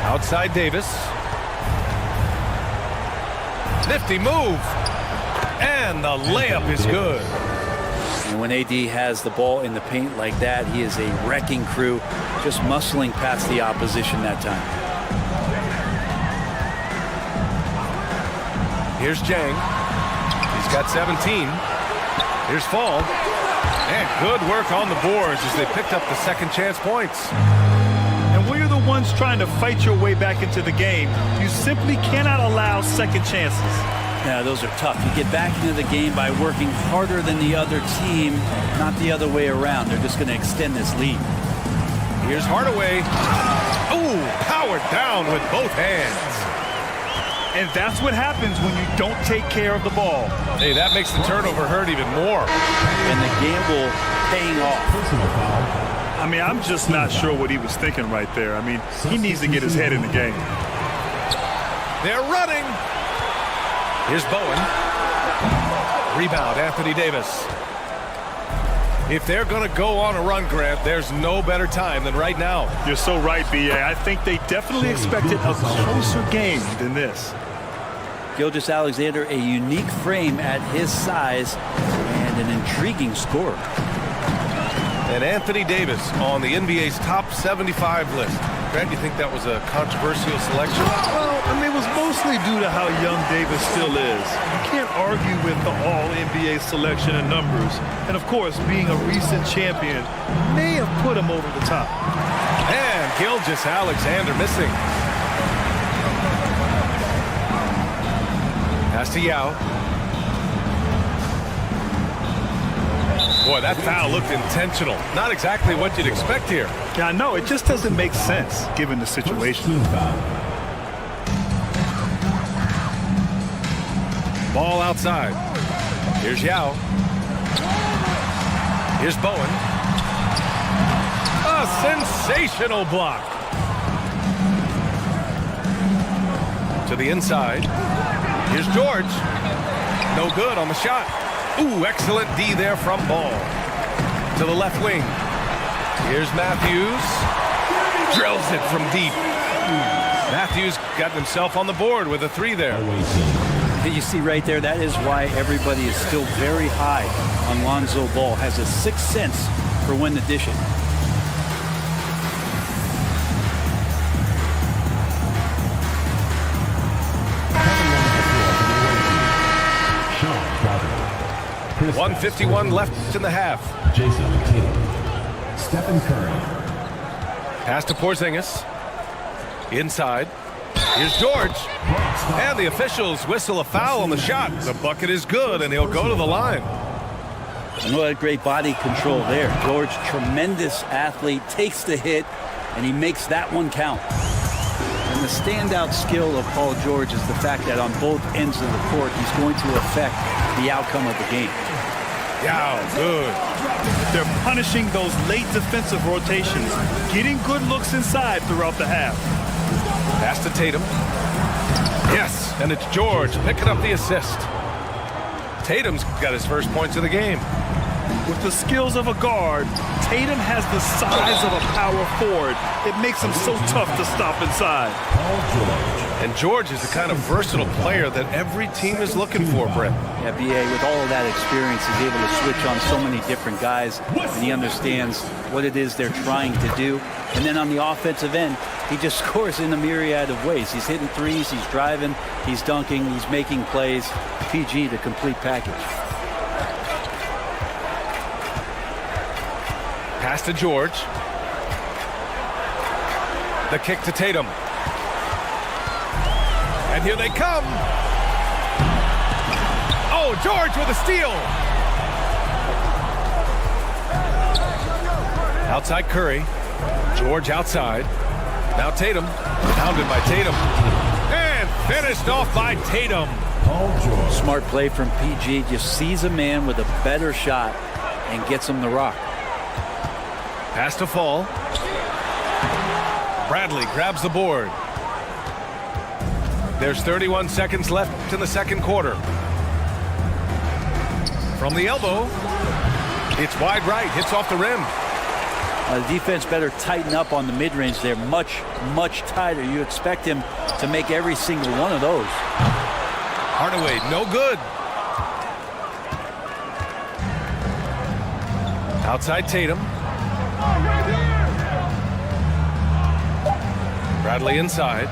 [SPEAKER 10] Outside Davis. Nifty move. And the layup is good.
[SPEAKER 8] And when AD has the ball in the paint like that, he is a wrecking crew, just muscling past the opposition that time.
[SPEAKER 10] Here's Jang. He's got 17. Here's Fall. And good work on the boards as they picked up the second chance points.
[SPEAKER 11] And when you're the ones trying to fight your way back into the game, you simply cannot allow second chances.
[SPEAKER 8] Yeah, those are tough. You get back into the game by working harder than the other team, not the other way around. They're just going to extend this lead.
[SPEAKER 10] Here's Hardaway. Ooh, powered down with both hands.
[SPEAKER 11] And that's what happens when you don't take care of the ball.
[SPEAKER 10] Hey, that makes the turnover hurt even more.
[SPEAKER 8] And the gamble paying off.
[SPEAKER 5] Personal foul.
[SPEAKER 11] I mean, I'm just not sure what he was thinking right there. I mean, he needs to get his head in the game.
[SPEAKER 10] They're running. Here's Bowen. Rebound, Anthony Davis. If they're going to go on a run, Grant, there's no better time than right now.
[SPEAKER 11] You're so right, B.A. I think they definitely expected a closer game than this.
[SPEAKER 8] Gilgeous-Alexander, a unique frame at his size and an intriguing scorer.
[SPEAKER 10] And Anthony Davis on the NBA's top 75 list. Grant, you think that was a controversial selection?
[SPEAKER 11] Well, I mean, it was mostly due to how young Davis still is. You can't argue with the all-NBA selection and numbers. And, of course, being a recent champion may have put him over the top.
[SPEAKER 10] And Gilgeous-Alexander missing. Pass to Yao. Boy, that foul looked intentional. Not exactly what you'd expect here.
[SPEAKER 11] Yeah, I know. It just doesn't make sense given the situation.
[SPEAKER 10] Ball outside. Here's Yao. Here's Bowen. A sensational block. To the inside. Here's George. No good on the shot. Ooh, excellent D there from Ball. To the left wing. Here's Matthews. Drills it from deep. Matthews got himself on the board with a three there.
[SPEAKER 8] You see right there, that is why everybody is still very high on Lonzo Ball. Has a sixth sense for when to dish it.
[SPEAKER 5] Chris
[SPEAKER 10] 1:51 left in the half.
[SPEAKER 5] Jason Tatum. Stephen Curry.
[SPEAKER 10] Pass to Porzingis. Inside. Here's George. And the officials whistle a foul on the shot. The bucket is good, and he'll go to the line.
[SPEAKER 8] And what great body control there. George, tremendous athlete, takes the hit, and he makes that one count. And the standout skill of Paul George is the fact that on both ends of the court, he's going to affect the outcome of the game.
[SPEAKER 10] Yeah, good.
[SPEAKER 11] They're punishing those late defensive rotations, getting good looks inside throughout the half.
[SPEAKER 10] Pass to Tatum. Yes, and it's George picking up the assist. Tatum's got his first points of the game.
[SPEAKER 11] With the skills of a guard, Tatum has the size of a power forward. It makes him so tough to stop inside.
[SPEAKER 10] And George is the kind of versatile player that every team is looking for, Brett.
[SPEAKER 8] Yeah, B.A., with all of that experience, he's able to switch on so many different guys, and he understands what it is they're trying to do. And then on the offensive end, he just scores in a myriad of ways. He's hitting threes, he's driving, he's dunking, he's making plays. PG, the complete package.
[SPEAKER 10] Pass to George. The kick to Tatum. And here they come. Oh, George with a steal. Outside Curry. George outside. Now Tatum. Pounded by Tatum. And finished off by Tatum.
[SPEAKER 8] Smart play from PG. Just sees a man with a better shot and gets him the rock.
[SPEAKER 10] Pass to Fall. Bradley grabs the board. There's 31 seconds left in the second quarter. From the elbow. It's wide right. Hits off the rim.
[SPEAKER 8] The defense better tighten up on the mid-range there. Much, much tighter. You expect him to make every single one of those.
[SPEAKER 10] Hardaway, no good. Outside Tatum. Bradley inside.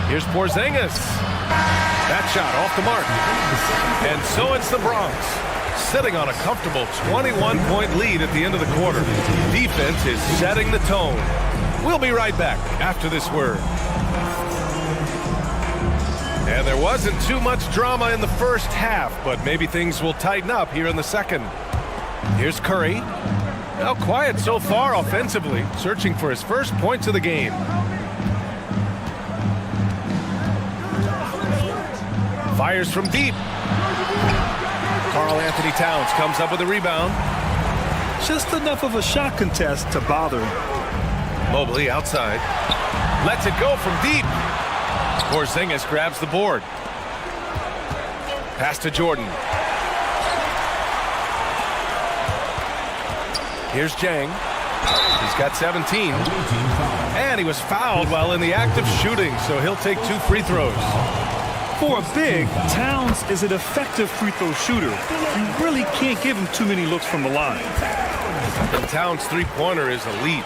[SPEAKER 10] Here's Porzingis. That shot off the mark. And so it's the Bronx, sitting on a comfortable 21-point lead at the end of the quarter. Defense is setting the tone. We'll be right back after this word. And there wasn't too much drama in the first half, but maybe things will tighten up here in the second. Here's Curry. Now quiet so far offensively, searching for his first points of the game. Fires from deep. Karl-Anthony Towns comes up with a rebound.
[SPEAKER 11] Just enough of a shot contest to bother him.
[SPEAKER 10] Mobley outside. Lets it go from deep. Porzingis grabs the board. Pass to Jordan. Here's Jang. He's got 17. And he was fouled while in the act of shooting, so he'll take 2 free throws.
[SPEAKER 11] For a big, Towns is an effective free throw shooter. You really can't give him too many looks from the line.
[SPEAKER 10] And Towns' three-pointer is elite,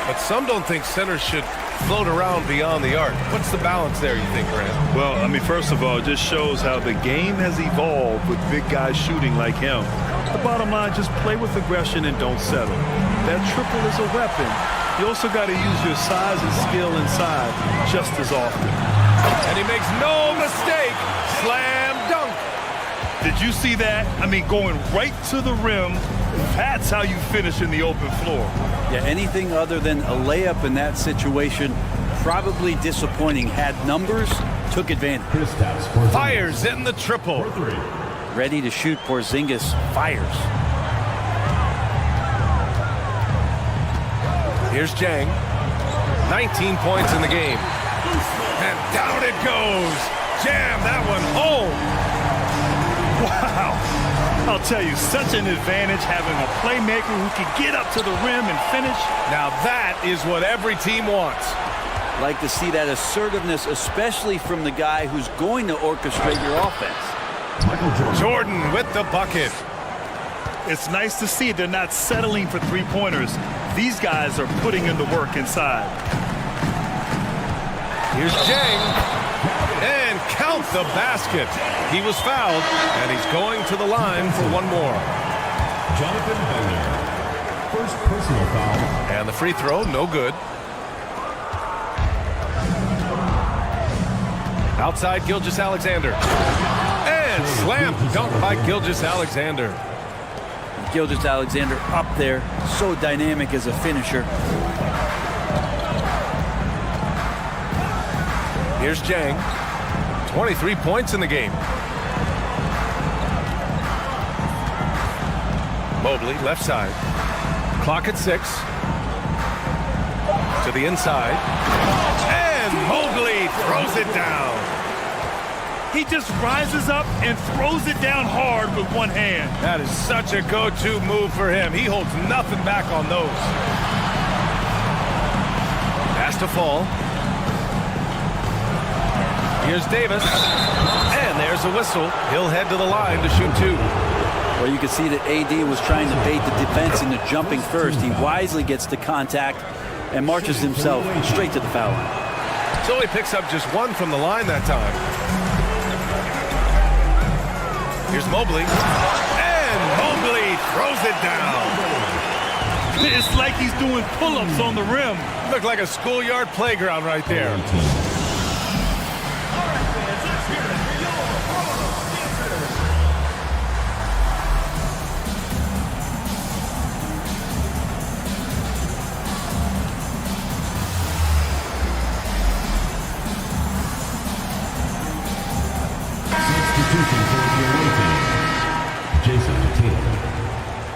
[SPEAKER 10] but some don't think centers should float around beyond the arc. What's the balance there, you think, Grant?
[SPEAKER 11] Well, I mean, first of all, it just shows how the game has evolved with big guys shooting like him. The bottom line, just play with aggression and don't settle. That triple is a weapon. You also got to use your size and skill inside just as often.
[SPEAKER 10] And he makes no mistake. Slam dunk.
[SPEAKER 11] Did you see that? I mean, going right to the rim. That's how you finish in the open floor.
[SPEAKER 8] Yeah, anything other than a layup in that situation, probably disappointing. Had numbers, took advantage.
[SPEAKER 10] Fires in the triple.
[SPEAKER 8] Ready to shoot. Porzingis fires.
[SPEAKER 10] Here's Jang. 19 points in the game. And down it goes. Jam that one home.
[SPEAKER 11] Wow. I'll tell you, such an advantage having a playmaker who can get up to the rim and finish.
[SPEAKER 10] Now that is what every team wants.
[SPEAKER 8] Like to see that assertiveness, especially from the guy who's going to orchestrate your offense.
[SPEAKER 10] Jordan with the bucket.
[SPEAKER 11] It's nice to see they're not settling for three-pointers. These guys are putting in the work inside.
[SPEAKER 10] Here's Jang. And count the basket. He was fouled, and he's going to the line for one more.
[SPEAKER 5] Jonathan Bender. First personal foul.
[SPEAKER 10] And the free throw, no good. Outside Gilgeous-Alexander. And slam dunk by Gilgeous-Alexander.
[SPEAKER 8] Gilgeous-Alexander up there, so dynamic as a finisher.
[SPEAKER 10] Here's Jang. 23 points in the game. Mobley, left side. Clock at 6. To the inside. And Mobley throws it down.
[SPEAKER 11] He just rises up and throws it down hard with one hand.
[SPEAKER 10] That is such a go-to move for him. He holds nothing back on those. Pass to fall. Here's Davis. And there's a whistle. He'll head to the line to shoot 2.
[SPEAKER 8] Well, you can see that AD was trying to bait the defense into jumping first. He wisely gets the contact and marches himself straight to the foul line.
[SPEAKER 10] So he picks up just 1 from the line that time. Here's Mobley. And Mobley throws it down.
[SPEAKER 11] It's like he's doing pull-ups on the rim.
[SPEAKER 10] Looked like a schoolyard playground right there.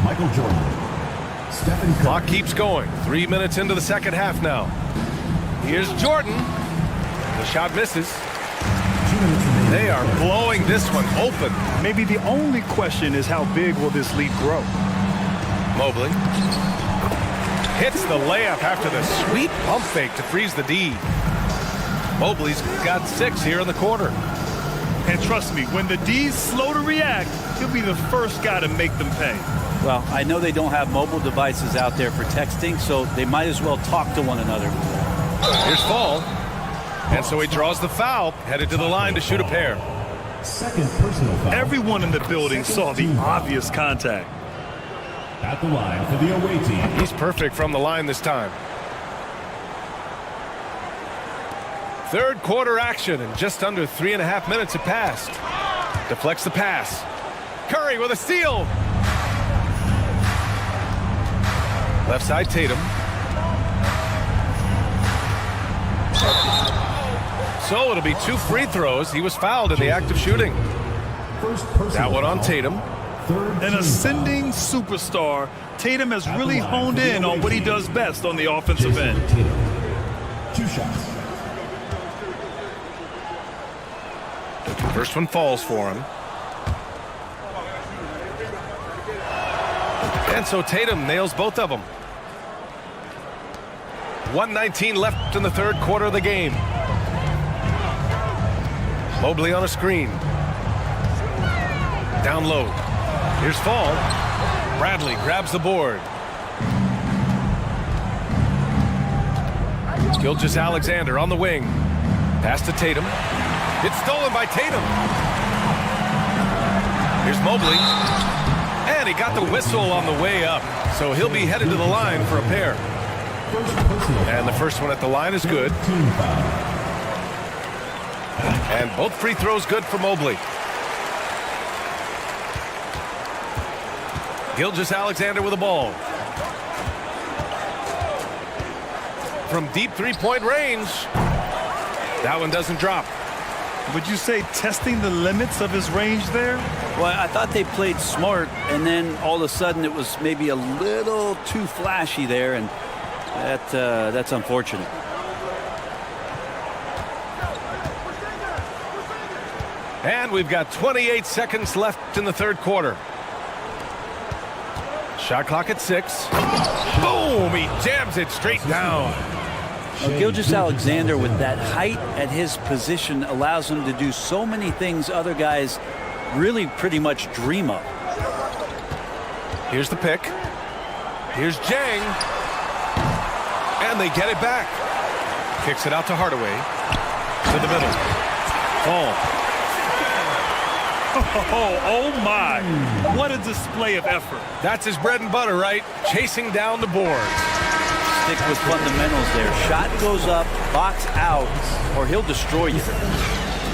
[SPEAKER 5] Michael Jordan. Stephen Curry.
[SPEAKER 10] Clock keeps going. 3 minutes into the second half now. Here's Jordan. The shot misses. They are blowing this one open.
[SPEAKER 11] Maybe the only question is how big will this lead grow?
[SPEAKER 10] Mobley. hits the layup after the sweet pump fake to freeze the D. Mobley's got 6 here in the quarter.
[SPEAKER 11] And trust me, when the D's slow to react, he'll be the first guy to make them pay.
[SPEAKER 8] Well, I know they don't have mobile devices out there for texting, so they might as well talk to one another.
[SPEAKER 10] Here's Fall. And so he draws the foul, headed to the line to shoot a pair.
[SPEAKER 5] Second personal foul.
[SPEAKER 11] Everyone in the building saw the obvious contact.
[SPEAKER 5] At the line for the away team.
[SPEAKER 10] He's perfect from the line this time. Third quarter action, and just under 3.5 minutes have passed. Deflects the pass. Curry with a steal. Left side Tatum. So it'll be 2 free throws. He was fouled in the act of shooting. That one on Tatum.
[SPEAKER 11] An ascending superstar, Tatum has really honed in on what he does best on the offensive end.
[SPEAKER 5] 2 shots.
[SPEAKER 10] First one falls for him. And so Tatum nails both of them. 1:19 left in the third quarter of the game. Mobley on a screen. Down low. Here's Fall. Bradley grabs the board. Gilgeous-Alexander on the wing. Pass to Tatum. It's stolen by Tatum. Here's Mobley. And he got the whistle on the way up. So he'll be headed to the line for a pair. And the first one at the line is good. And both free throws good for Mobley. Gilgeous-Alexander with the ball. From deep three-point range. That one doesn't drop.
[SPEAKER 11] Would you say testing the limits of his range there?
[SPEAKER 8] Well, I thought they played smart, and then all of a sudden it was maybe a little too flashy there, and that's unfortunate.
[SPEAKER 10] And we've got 28 seconds left in the third quarter. Shot clock at 6. Boom! He jams it straight down.
[SPEAKER 8] Gilgeous-Alexander, with that height at his position, allows him to do so many things other guys really pretty much dream of.
[SPEAKER 10] Here's the pick. Here's Jang. And they get it back. Kicks it out to Hardaway. To the middle. Fall.
[SPEAKER 11] Oh my. What a display of effort.
[SPEAKER 10] That's his bread and butter, right? Chasing down the boards.
[SPEAKER 8] Stick with fundamentals there. Shot goes up, box out, or he'll destroy you.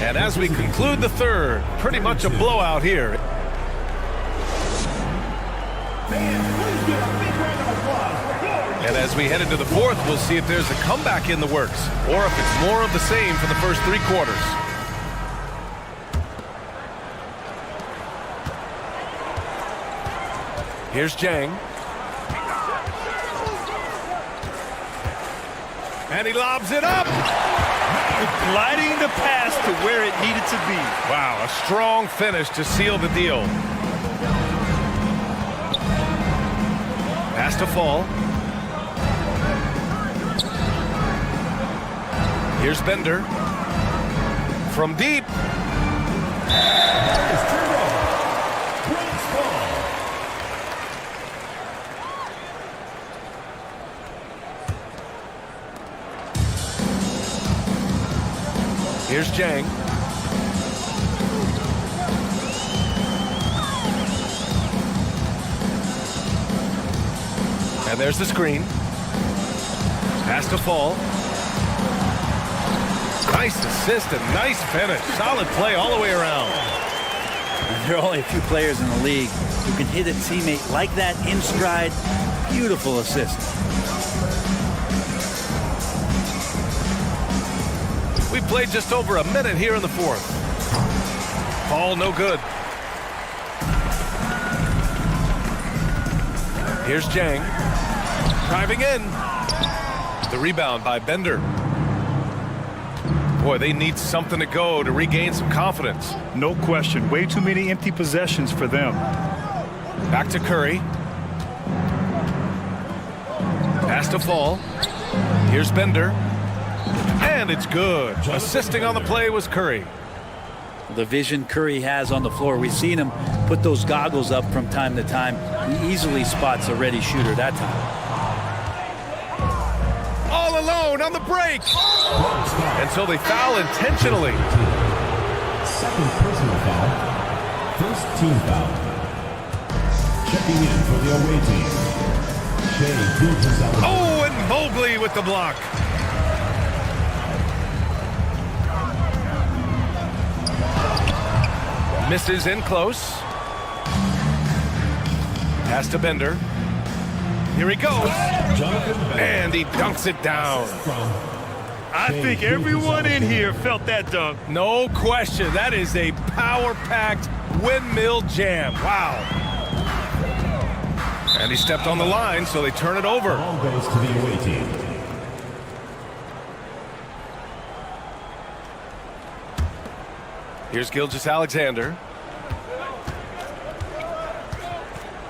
[SPEAKER 10] And as we conclude the third, pretty much a blowout here. And as we head into the fourth, we'll see if there's a comeback in the works, or if it's more of the same for the first 3 quarters. Here's Jang. And he lobs it up.
[SPEAKER 11] Gliding the pass to where it needed to be.
[SPEAKER 10] Wow, a strong finish to seal the deal. Pass to Fall. Here's Bender. From deep. Here's Jang. And there's the screen. Pass to Fall. Nice assist and nice finish. Solid play all the way around.
[SPEAKER 8] There are only a few players in the league who can hit a teammate like that in stride. Beautiful assist.
[SPEAKER 10] We played just over a minute here in the fourth. Ball no good. Here's Jang. Driving in. The rebound by Bender. Boy, they need something to go to regain some confidence.
[SPEAKER 11] No question. Way too many empty possessions for them.
[SPEAKER 10] Back to Curry. Pass to Fall. Here's Bender. And it's good. Assisting on the play was Curry.
[SPEAKER 8] The vision Curry has on the floor, we've seen him put those goggles up from time to time. He easily spots a ready shooter that time.
[SPEAKER 10] All alone on the break. And so they foul intentionally.
[SPEAKER 5] Second personal foul. First team foul. Checking in for the away team.
[SPEAKER 10] Oh, and Mobley with the block. Misses in close. Pass to Bender. Here he goes. And he dunks it down.
[SPEAKER 11] I think everyone in here felt that dunk.
[SPEAKER 10] No question. That is a power-packed windmill jam. Wow. And he stepped on the line, so they turn it over.
[SPEAKER 5] Ball goes to the away team.
[SPEAKER 10] Here's Gilgeous-Alexander.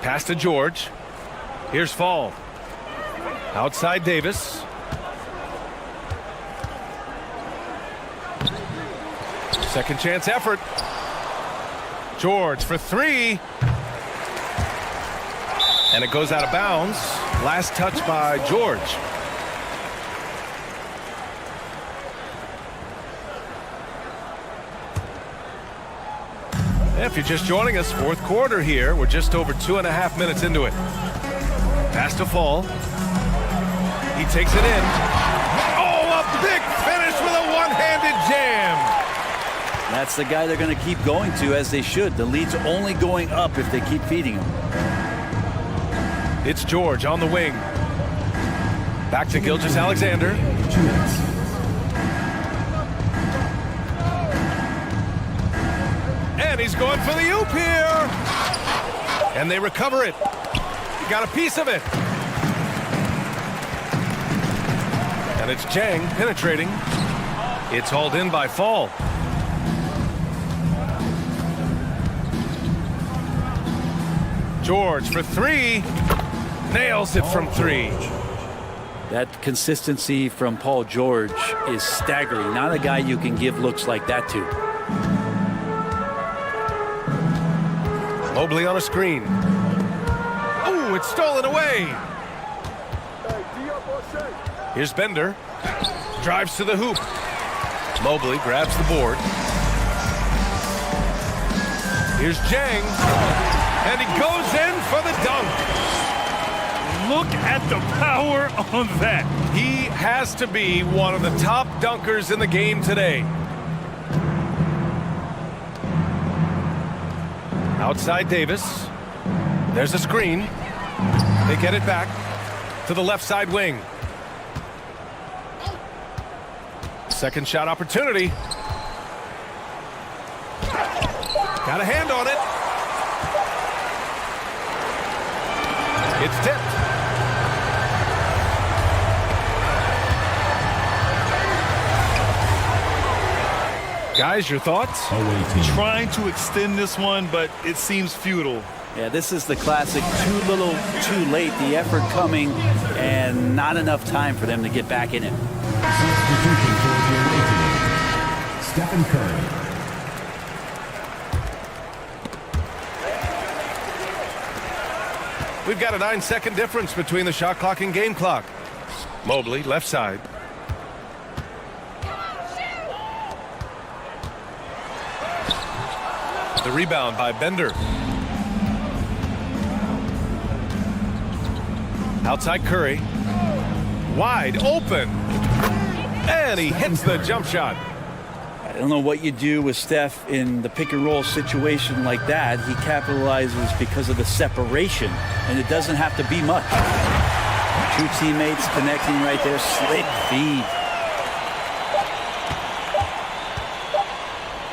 [SPEAKER 10] Pass to George. Here's Fall. Outside Davis. Second chance effort. George for three. And it goes out of bounds. Last touch by George. If you're just joining us, fourth quarter here. We're just over 2.5 minutes into it. Pass to Fall. He takes it in. Oh, a big finish with a one-handed jam.
[SPEAKER 8] That's the guy they're going to keep going to, as they should. The lead's only going up if they keep feeding him.
[SPEAKER 10] It's George on the wing. Back to Gilgeous-Alexander. And he's going for the oop here. And they recover it. He got a piece of it. And it's Chang penetrating. It's hauled in by Fall. George for three. Nails it from three.
[SPEAKER 8] That consistency from Paul George is staggering. Not a guy you can give looks like that to.
[SPEAKER 10] Mobley on a screen. Oh, it's stolen away. Here's Bender. Drives to the hoop. Mobley grabs the board. Here's Jang. And he goes in for the dunk.
[SPEAKER 11] Look at the power on that.
[SPEAKER 10] He has to be one of the top dunkers in the game today. Outside Davis. There's a screen. They get it back to the left side wing. Second shot opportunity. Got a hand on it. It's tipped. Guys, your thoughts?
[SPEAKER 11] Trying to extend this one, but it seems futile.
[SPEAKER 8] Yeah, this is the classic too little, too late. The effort coming and not enough time for them to get back in it.
[SPEAKER 5] Substitution for the away team. Stephen Curry.
[SPEAKER 10] We've got a 9-second difference between the shot clock and game clock. Mobley, left side. The rebound by Bender. Outside Curry. Wide open. And he hits the jump shot.
[SPEAKER 8] I don't know what you do with Steph in the pick and roll situation like that. He capitalizes because of the separation, and it doesn't have to be much. Two teammates connecting right there. Slick feed.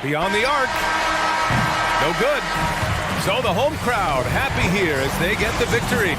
[SPEAKER 10] Beyond the arc. No good. So the home crowd happy here as they get the victory.